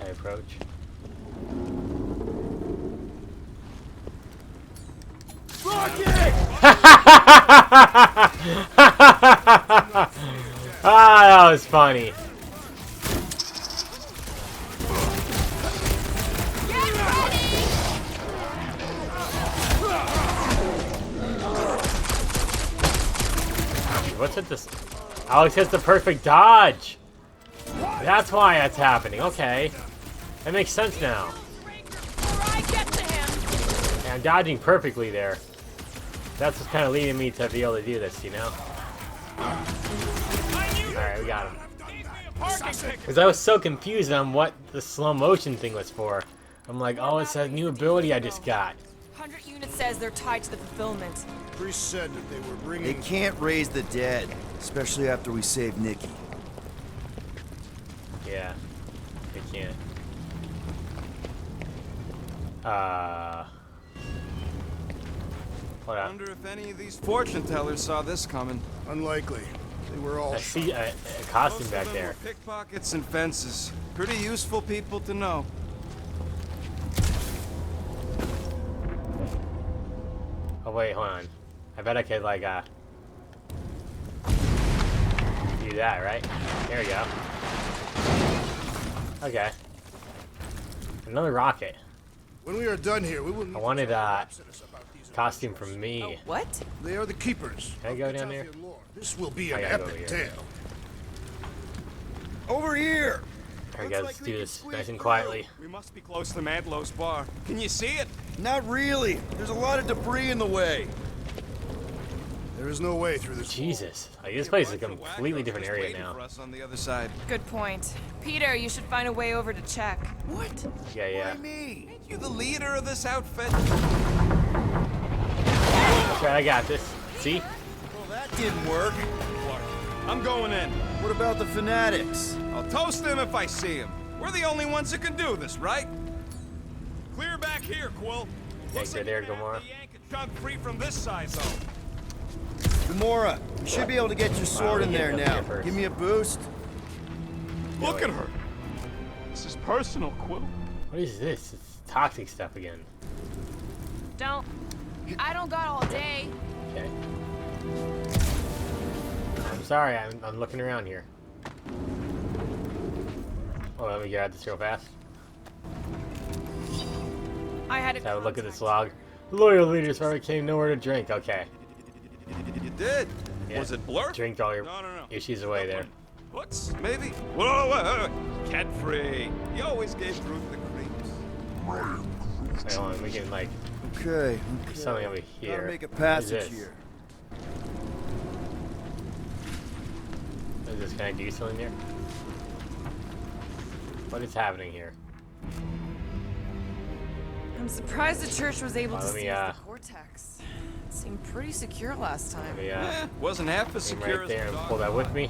I approach. Ah, that was funny. What's with this? Alex has the perfect dodge. That's why that's happening. Okay. That makes sense now. Yeah, I'm dodging perfectly there. That's what's kind of leading me to be able to do this, you know? Alright, we got him. Because I was so confused on what the slow motion thing was for. I'm like, oh, it's a new ability I just got. 100 units says they're tied to the fulfillment. Priest said that they were They bringing... can't raise the dead, especially after we save Nikki. Yeah, they can't. Hold I on. wonder if any of these fortune tellers saw this coming. Unlikely. They were all I see a costume Most back of them there. were pickpockets and fences. Pretty useful people to know. Oh wait, hold on. I bet I could like do that, right? There we go. Okay. Another rocket. When we are done here, we will need I wanted to tell Lapsidus about these costume from me. What? They are the keepers. Can I of go the down there? Tathian lore. This will be I an gotta go epic over here. tale. Over here! Alright guys, let's do this nice and quietly. We must be close to Mantlo's bar. Can you see it? Not really. There's a lot of debris in the way. There is no way through this. Jesus, like, this place is a completely different area now. For us on the other side. Good point. Peter, you should find a way over to check. What? Yeah. Why me? Ain't you the leader of this outfit? That's right, I got this. See? Well, that didn't work. Clark, I'm going in. What about the fanatics? I'll toast them if I see him. We're the only ones that can do this, right? Clear back here, Quill. Thanks for there, Gamora. Yank a chunk free from this side zone. Gamora, you should be able to get your sword in there now. Give me a boost. Look at her. This is personal, Quill. What is this? It's toxic stuff again. I don't got all day. Okay. I'm sorry, I'm looking around here. Oh, let me get out this real fast. I had Let's have a look at this log. Loyal leaders already came nowhere to drink. Okay. You did? Yeah. Was it blur? Drink all your No. issues away there. What's maybe? Whoa. Cat free. You always gave Groot the creeps. Wait, hold on, we can like Okay. something over here. Gotta make a What passage is this? here. What is this? Can I do something here? What is happening here? I'm surprised the church was able to let me, seize the Cortex. It seemed pretty secure last time. Let me, Wasn't half as aim secure right there as and pull that with me.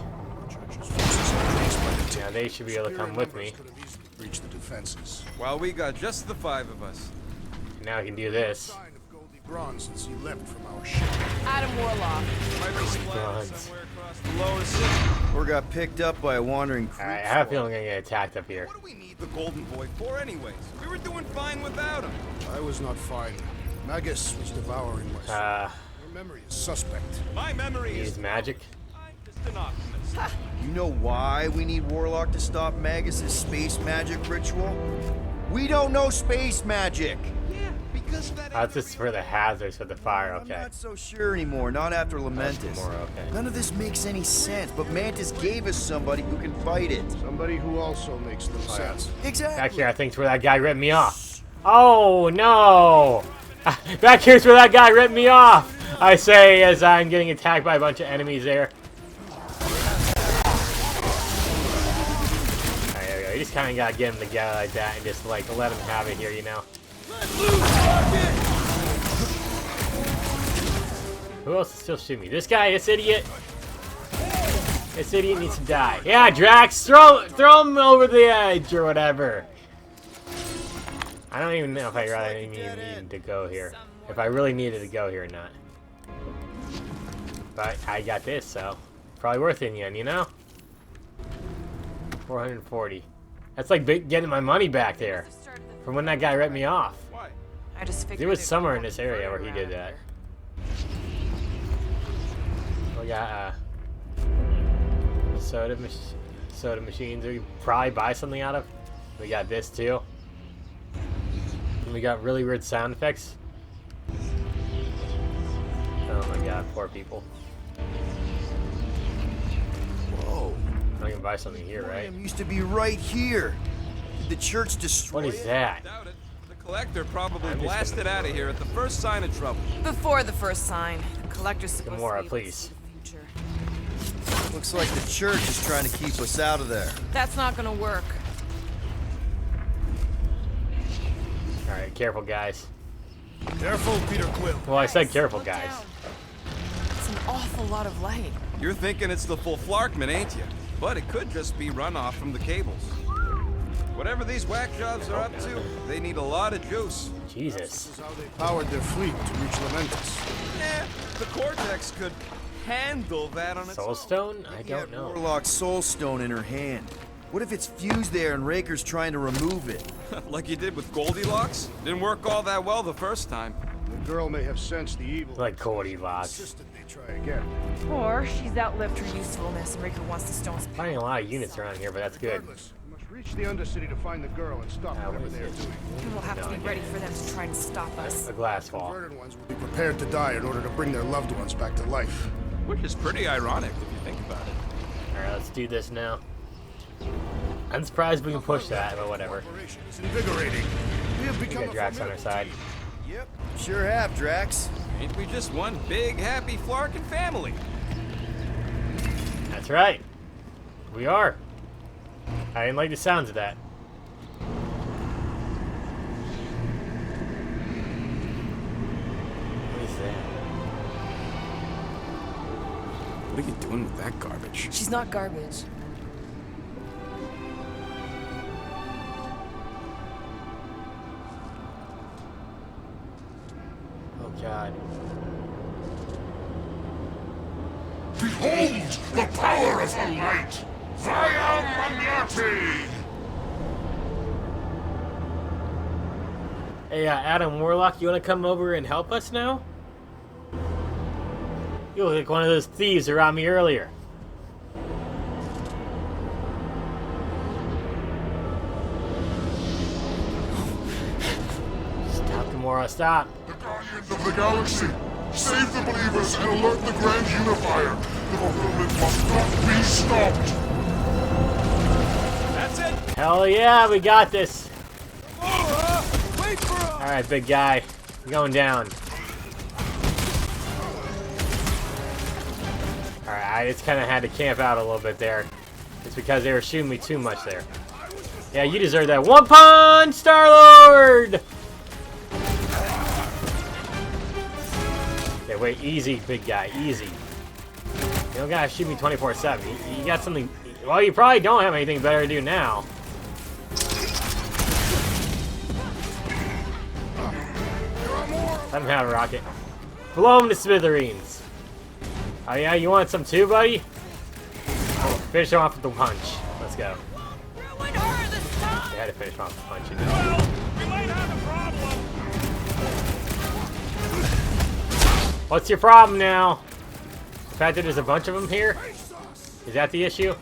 Now they should be able to come with me. Reach the defenses. Well, we got just the 5 of us. Now I can do this. Sign of Goldie Braun since he left from our ship. Adam Warlock. Might be splattered Bronze. somewhere across the lower city. Or got picked up by a wandering creep. Alright, I have a feeling I'm gonna get attacked up here. What do we need the Golden Boy for anyways? We were doing fine without him. I was not fine. Magus was devouring my soul. Your memory is suspect. My memory Use is magic. I'm just an optimist. You know why we need Warlock to stop Magus' space magic ritual? We don't know space magic! Yeah, because that That's just for the hazards for the fire, I'm okay. not so sure anymore, not after Lamentus. More, okay. None of this makes any sense, but Mantis gave us somebody who can fight it. Somebody who also makes no sense. Exactly. Back here, I think, is where that guy ripped me off. Oh, no! Back here's where that guy ripped me off! I say as I'm getting attacked by a bunch of enemies there. Alright, there we go. You just kind of gotta get him together like that and just, like, let him have it here, you know? Who else is still shooting me? This guy, this idiot? This idiot needs to die. Yeah, Drax, throw him over the edge or whatever. I don't even know if I really needed to go here. If I really needed to go here or not. But I got this, so probably worth it in the end, you know? 440. That's like getting my money back there from when that guy ripped me off. Why? I just figured There was somewhere in this area where he did that. We got soda machines we can probably buy something out of. We got this too. And we got really weird sound effects. Oh my god, poor people. Whoa. I can buy something here, right? William used to be right here. Did the church destroy What is it? that? Doubt it. The collector probably I'm just blasted gonna- out of here at the first sign of trouble. Before the first sign, the collector's supposed Gamora, to be able to please. see the future. Looks like the church is trying to keep us out of there. That's not gonna work. Alright, careful guys. Careful, Peter Quill. Well, I said careful Look guys. down. It's an awful lot of light. You're thinking it's the full Flarkman, ain't you? But it could just be runoff from the cables. Whatever these whack jobs are up to, they need a lot of juice. Jesus. This is how they powered their fleet to reach Lamentus. Eh, the Cortex could handle that on its Soul own. Stone? I He had don't know. Warlock's soul stone in her hand. What if it's fused there and Raker's trying to remove it? Like you did with Goldilocks? Didn't work all that well the first time. The girl may have sensed the evil. Like Goldilocks. Insisted they try again. Or she's outlived her usefulness and Riker wants the stone's power. Finding a lot of units around here, but that's good. Regardless, we must reach the Undercity to find the girl and stop what whatever is they are it? doing. And we'll have to be ready for them to try and stop us. A glass wall. Converted ones will be prepared to die in order to bring their loved ones back to life. Which is pretty ironic if you think about it. Alright, let's do this now. I'm surprised we can push that, but whatever. It's invigorating. We have We become got Drax on our side. Yep, sure have, Drax. Ain't we just one big, happy Flarkin family? That's right. We are. I didn't like the sounds of that. What is that? What are you doing with that garbage? She's not garbage. Oh God. Behold the power of the light! Via Magnati! Hey, Adam Warlock, you want to come over and help us now? You look like one of those thieves around me earlier. Stop, Gamora, stop. The Guardians of the Galaxy! Save the believers and alert the Grand Unifier! The fulfillment must not be stopped! That's it! Hell yeah, we got this! Wait for us! Alright, big guy. You're going down. Alright, I just kind of had to camp out a little bit there. It's because they were shooting me too much there. Yeah, you deserve that. One punch, Star-Lord! Okay, wait, easy, big guy, easy. You don't gotta shoot me 24/7. You got something... Well, you probably don't have anything better to do now. Let him have a rocket. Blow him to smithereens. Oh yeah, you want some too, buddy? Oh, finish him off with the punch. Let's go. Ruin her this time! You had to finish him off with the punch. You know. Well, we might have a problem. What's your problem now? The fact that there's a bunch of them here? Is that the issue?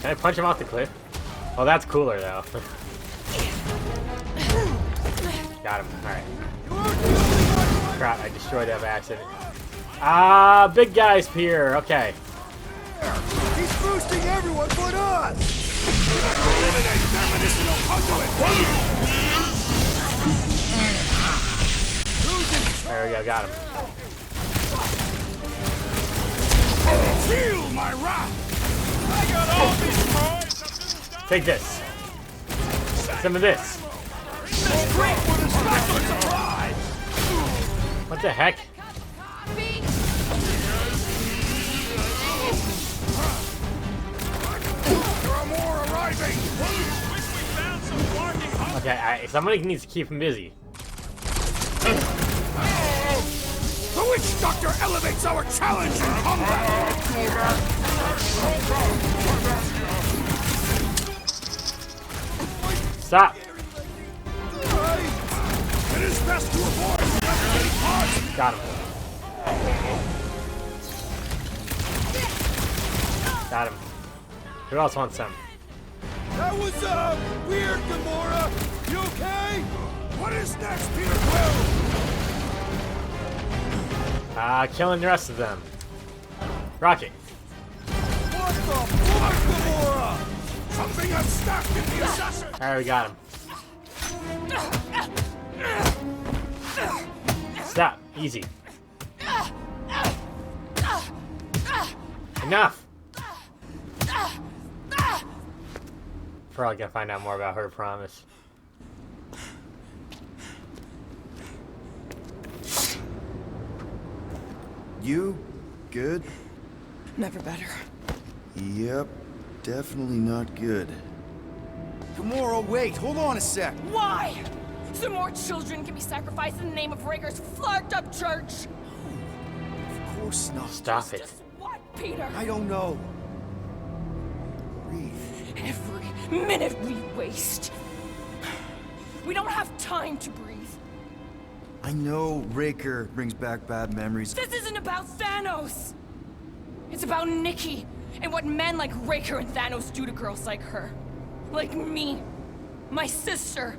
Can I punch him off the cliff? Oh, that's cooler though. Got him. Alright. Crap, I destroyed that by accident. Ah, big guy's here. Okay. He's boosting everyone but us! There we go, got him. Feel my wrath! I got all these boys! Take this. Some of this. What the heck? There are more arriving! Okay, somebody needs to keep him busy. The Witch Doctor elevates our challenge in combat! Stop. It is best to avoid unnecessary cause. Got him. Got him. Who else wants some? That was, weird, Gamora! You okay? What is next, Peter Quill? Killing the rest of them. Rocket. What the fuck, Gamora? Something unstacked in the assassin! Alright, we got him. Stop. Easy. Enough! Probably gonna find out more about her promise. You good? Never better. Yep, definitely not good. Gamora, wait, hold on a sec. Why? So more children can be sacrificed in the name of Raker's flarked up church? Of course not. Stop it. What, Peter? I don't know. Breathe. Every minute we waste. We don't have time to breathe. I know Raker brings back bad memories. This isn't about Thanos. It's about Nikki and what men like Raker and Thanos do to girls like her. Like me. My sister.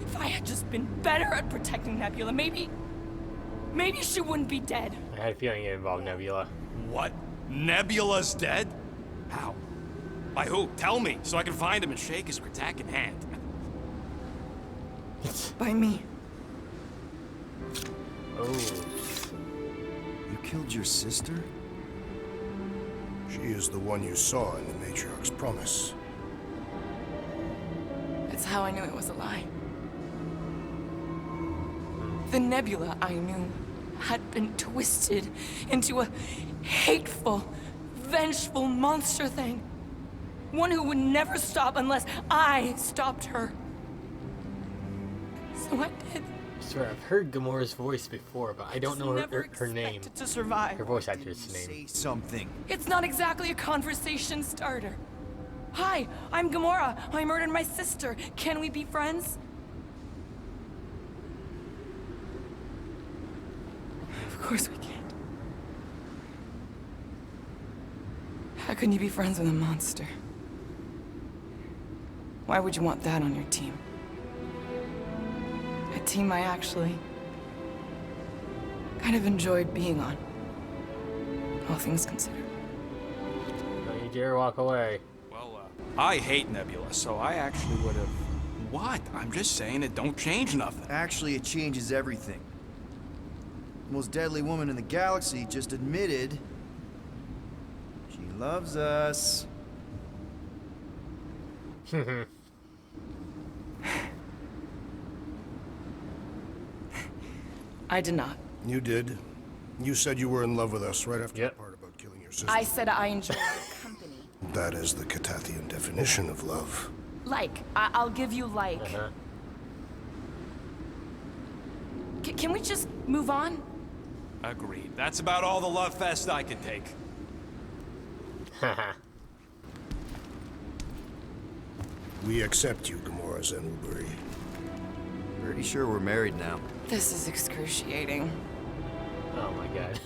If I had just been better at protecting Nebula, maybe she wouldn't be dead. I had a feeling it involved Nebula. What? Nebula's dead? How? By who? Tell me, so I can find him and shake his Kratak in hand. By me. Oh. You killed your sister? She is the one you saw in the Matriarch's promise. It's how I knew it was a lie. The nebula I knew had been twisted into a hateful, vengeful monster thing. One who would never stop unless I stopped her. So I did. I swear, I've heard Gamora's voice before, but I don't know her name. To survive. Her voice actress name. Say something. It's not exactly a conversation starter. Hi, I'm Gamora. I murdered my sister. Can we be friends? Of course we can't. How can you be friends with a monster? Why would you want that on your team? A team I actually kind of enjoyed being on. All things considered. Don't you dare walk away. Well, I hate Nebula, so I actually would have... What? I'm just saying it don't change nothing. Actually, it changes everything. The most deadly woman in the galaxy just admitted she loves us. I did not. You did. You said you were in love with us right after the part about killing your sister. I said I enjoyed your company. That is the Catathian definition of love. Like, I'll give you like. Can we just move on? Agreed. That's about all the love fest I can take. We accept you, Gamora Zenwuburi. Pretty sure we're married now. This is excruciating. Oh my god.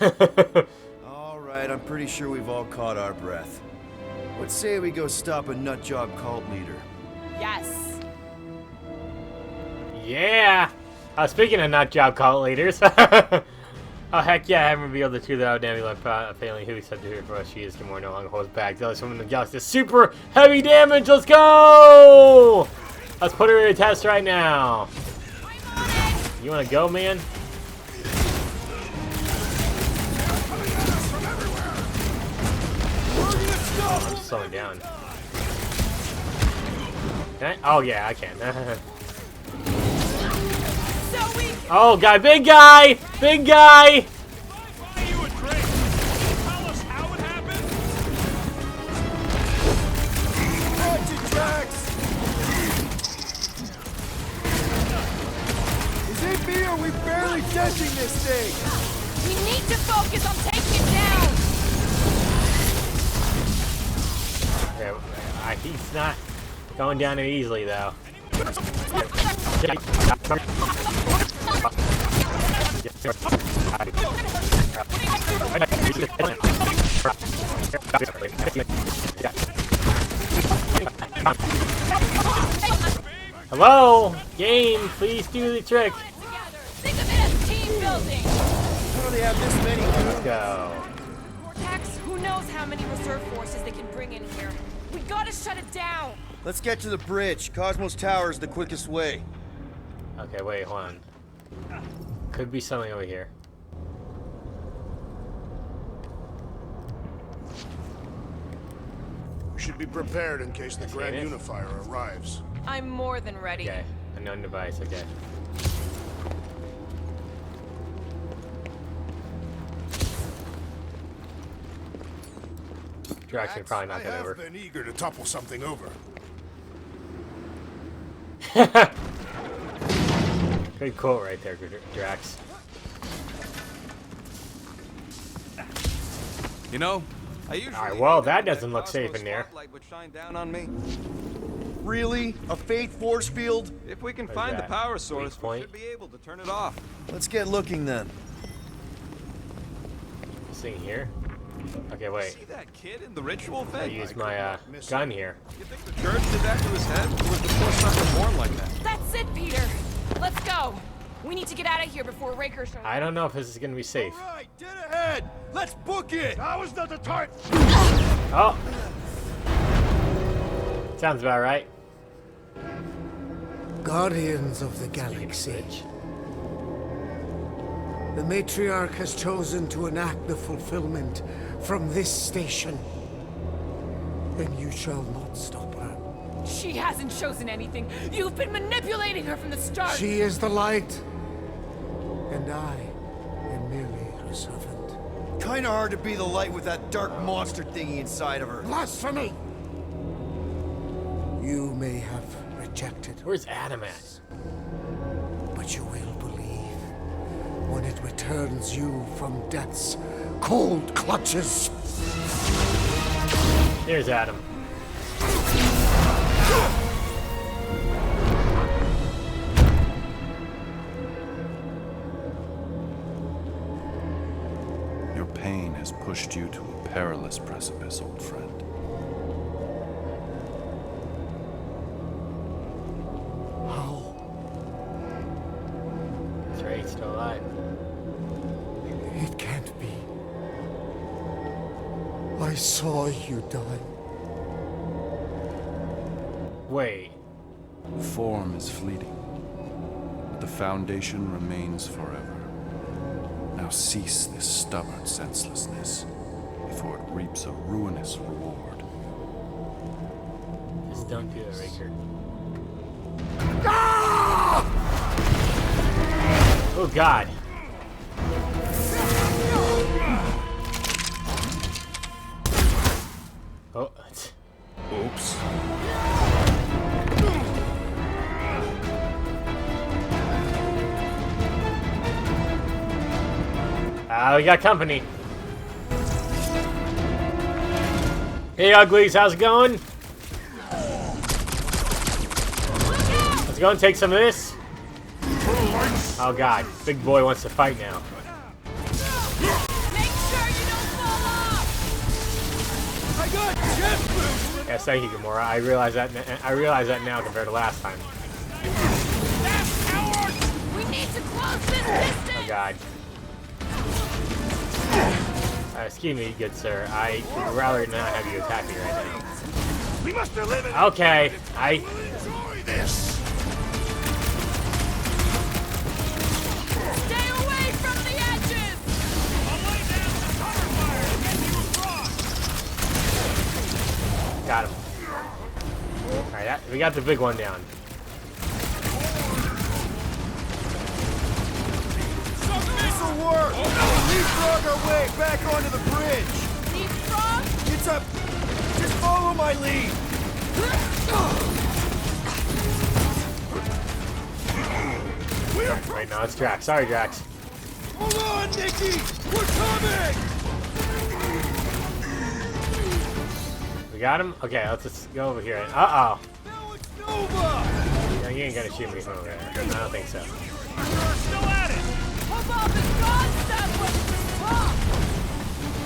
Alright, I'm pretty sure we've all caught our breath. Let's say we go stop a nutjob cult leader. Yes. Yeah! Speaking of nutjob cult leaders. Oh heck yeah, I haven't revealed the truth about Nebula failing who he said to her for us. She is Gamora no longer holds back. Zealous woman in the galaxy. Super heavy damage, let's go! Let's put her in a test right now. You wanna go, man? I'm just slowing down. Can I? Oh yeah, I can. Oh god, big guy! Big guy! Is it me or are we barely touching this thing? We need to focus on taking it down! Yeah, he's not going down it easily though. Hello? Game, please do the trick. Think of it as team building! How do they have this many? Let's go. Vortex, who knows how many reserve forces they can bring in here. We gotta shut it down! Let's get to the bridge. Cosmos Tower is the quickest way. Okay, wait, hold on. Could be something over here. We should be prepared in case the Grand Unifier arrives. I'm more than ready. Okay, unknown device, okay. Drax can probably knock it over. I have been eager to topple something over. Good quote right there, Drax. You know, I usually... Alright, well, that doesn't look safe in there. Would shine down on me. Really? A faith force field? If we can Where's find the that? power source, Weak we point? should be able to turn it off. Let's get looking then. This thing here? Okay, wait. See that kid in the ritual I thing? use my gun here. You think the church did that to his head? Or was the poor sucker born like that? That's it, Peter! Let's go! We need to get out of here before Raker shows up. I don't know if this is gonna be safe. Alright, dead ahead! Let's book it! That was not the time! Oh! Sounds about right. Guardians of the Galaxy. The Matriarch has chosen to enact the fulfillment from this station. And you shall not stop her. She hasn't chosen anything. You've been manipulating her from the start. She is the light. And I am merely her servant. Kinda hard to be the light with that dark monster thingy inside of her. Blasphemy! You may have rejected. Where's Adam at? But you will believe when it returns you from death's cold clutches. Here's Adam. Your pain has pushed you to a perilous precipice, old friend. How? That's right, he's still alive. It can't be. I saw you die. Wait. Form is fleeting, but the foundation remains forever. Now cease this stubborn senselessness before it reaps a ruinous reward. Just don't do it, Raker. Oh God. Oh. Oops. We got company. Hey, uglies, how's it going? Let's go and take some of this. Oh God, big boy wants to fight now. Yes, thank you, Gamora. I realize that. I realize that now compared to last time. We need to close this distance. Oh God. Excuse me, good sir. I would rather not have you attack me right now. We must eliminate. Okay, Enjoy this. Stay away from the edges. I'll lay down the cover fire and get you across. Got him. Alright, we got the big one down. This'll work! Leapfrog our way back onto the bridge! Leapfrog? It's up! Just follow my lead! Right now, it's Drax. Sorry, Drax. Hold on, Nikki! We're coming! We got him? Okay, let's just go over here. Uh-oh. Now it's Nova! No, you ain't gonna shoot me from over there. I don't think so. We're still at it! Pop off the god stuff!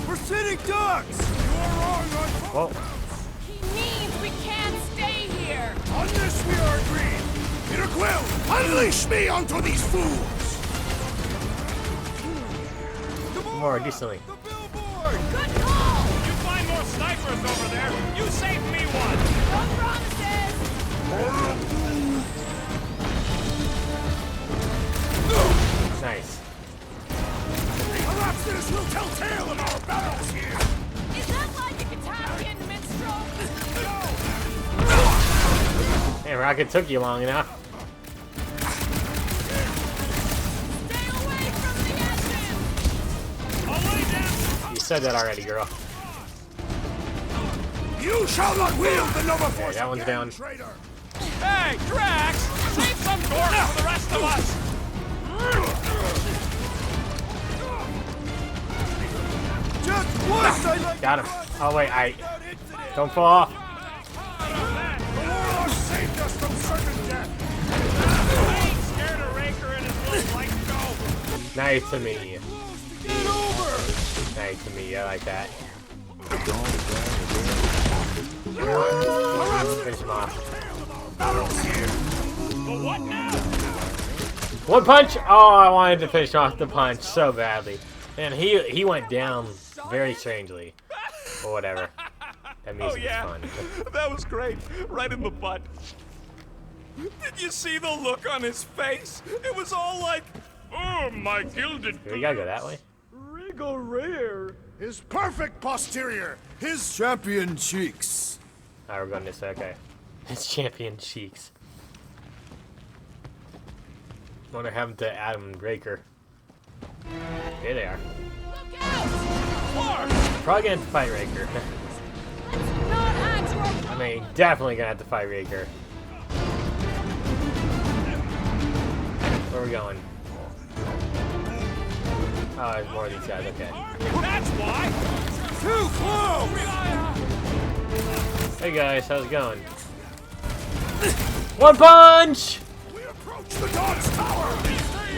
We're sitting ducks! You're wrong on Whoa. He means we can't stay here. On this we are agreed. Peter Quill, unleash me onto these fools! More decently. The billboard! Good call. You find more snipers over there. You save me one. No promises. Nice. Perhaps this will tell tale of our battles here. Is that like a Italian minstrel? Man, Rocket took you long enough. Stay away from the edges. I'll lay down. You said that already, girl. You shall not wield the Nova Okay, Force that one's again, down. traitor. Hey, Drax! Save some dork for the rest of us! Just once I like Got him. Oh, wait, don't fall off. The Warlord saved us from certain death. I ain't scared of Raker and his little light show. Nice to meet you. get over! Nice to meet you. I like that. Finish him off. But what now? One punch! Oh, I wanted to finish off the punch so badly. And he went down very strangely. Or whatever. That music Oh, yeah. was fun. That was great. Right in the butt. Did you see the look on his face? It was all like, oh, my gilded. We gotta go that way. Rigor his perfect posterior, his champion cheeks. Alright, we're going this way. Okay. It's champion cheeks. I wonder what happened to Adam and Raker. Here they are. Probably gonna have to fight Raker. I mean, definitely gonna have to fight Raker. Where are we going? Oh, there's more of these guys. Okay. That's why. Too close. Hey guys, how's it going? One punch! We approach the God's Tower.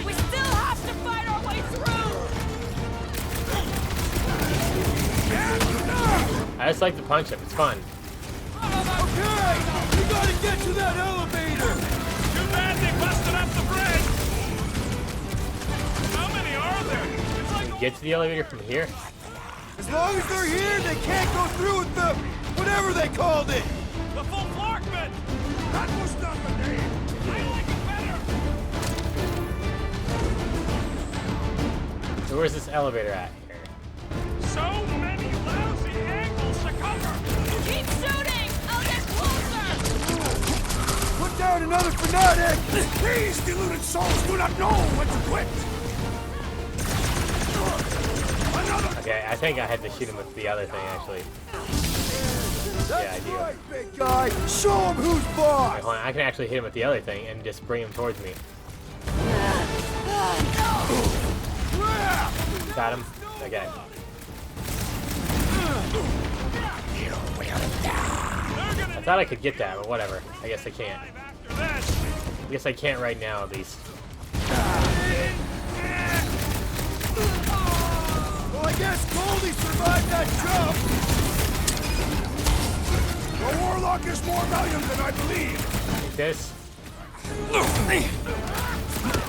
We still have to fight our way through. I just like to punch him. It's fun. Okay, we gotta get to that elevator. Too bad they busted up the bridge. How many are there? It's like Get to the elevator from here. As long as they're here, they can't go through with the whatever they called it. the full Flarkman. That was not the name. I like it better. So where's this elevator at here? So many lousy angles to cover. Keep shooting! I'll get closer! Put down another fanatic! These deluded souls do not know when to quit. Okay, I think I had to shoot him with the other thing actually. Yeah, I do. Right, big guy! Show him who's boss! Wait, hold on. I can actually hit him with the other thing and just bring him towards me. Got him. Okay. I thought I could get that, but whatever. I guess I can't. I guess I can't right now, at least. Well, I guess Goldie survived that jump! The warlock is more valiant than I believe. Like this.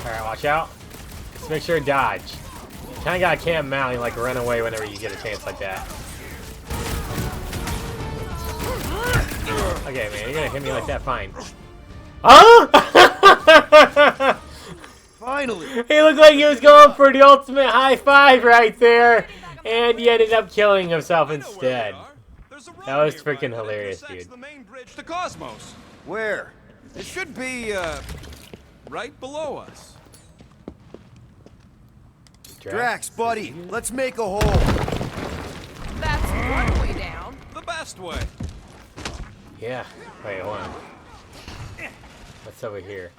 Alright, watch out. Just make sure to dodge. Kinda gotta camp out and like run away whenever you get a chance like that. Okay, man, you're gonna hit me like that, fine. Oh! Finally! He looked like he was going for the ultimate high five right there, and he ended up killing himself instead. That was freaking hilarious, dude. The main bridge to Cosmos. Where? It should be right below us. Drax, buddy, let's make a hole. That's one way down. The best way. Yeah. Wait, hold on. What's over here?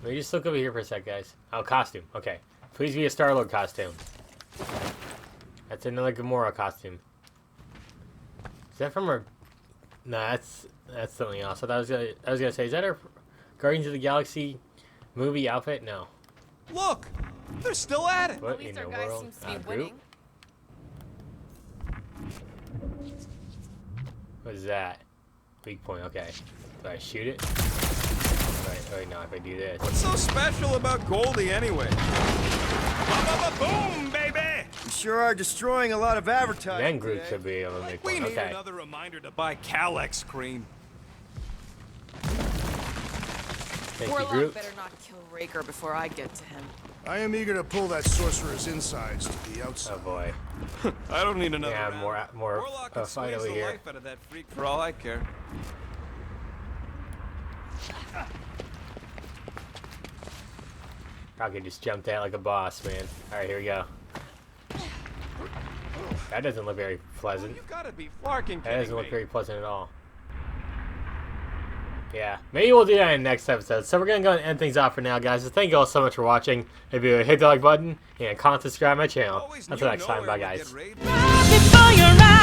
Let me just look over here for a sec, guys. Oh, costume. Okay. Please be a Star-Lord costume. That's another Gamora costume. Is that from her? Nah, that's something else. I was gonna say, is that her Guardians of the Galaxy movie outfit? No. Look, they're still at it. What in the world? Group? What is that? Weak point. Okay. Do I shoot it? Wait, no. If I do this. What's so special about Goldie anyway? Boom, baby! We sure are destroying a lot of advertising. Then Groot should be able to make We one. need Okay. another reminder to buy Calyx cream. Thank you, Warlock Groot. better not kill Raker before I get to him. I am eager to pull that sorcerer's insides to the outside. Oh boy. I don't need another. Yeah, round. more Warlock can fight squeeze over the here. life out of that freak for all I care. Rocket just jumped out like a boss, man. Alright, here we go. That doesn't look very pleasant. You've got to be flarking. That doesn't look very pleasant at all. Yeah, maybe we'll do that in the next episode. So we're going to go and end things off for now, guys. So thank you all so much for watching. If you would hit the like button and comment, subscribe to my channel. Until next time, bye, guys. Before your eyes.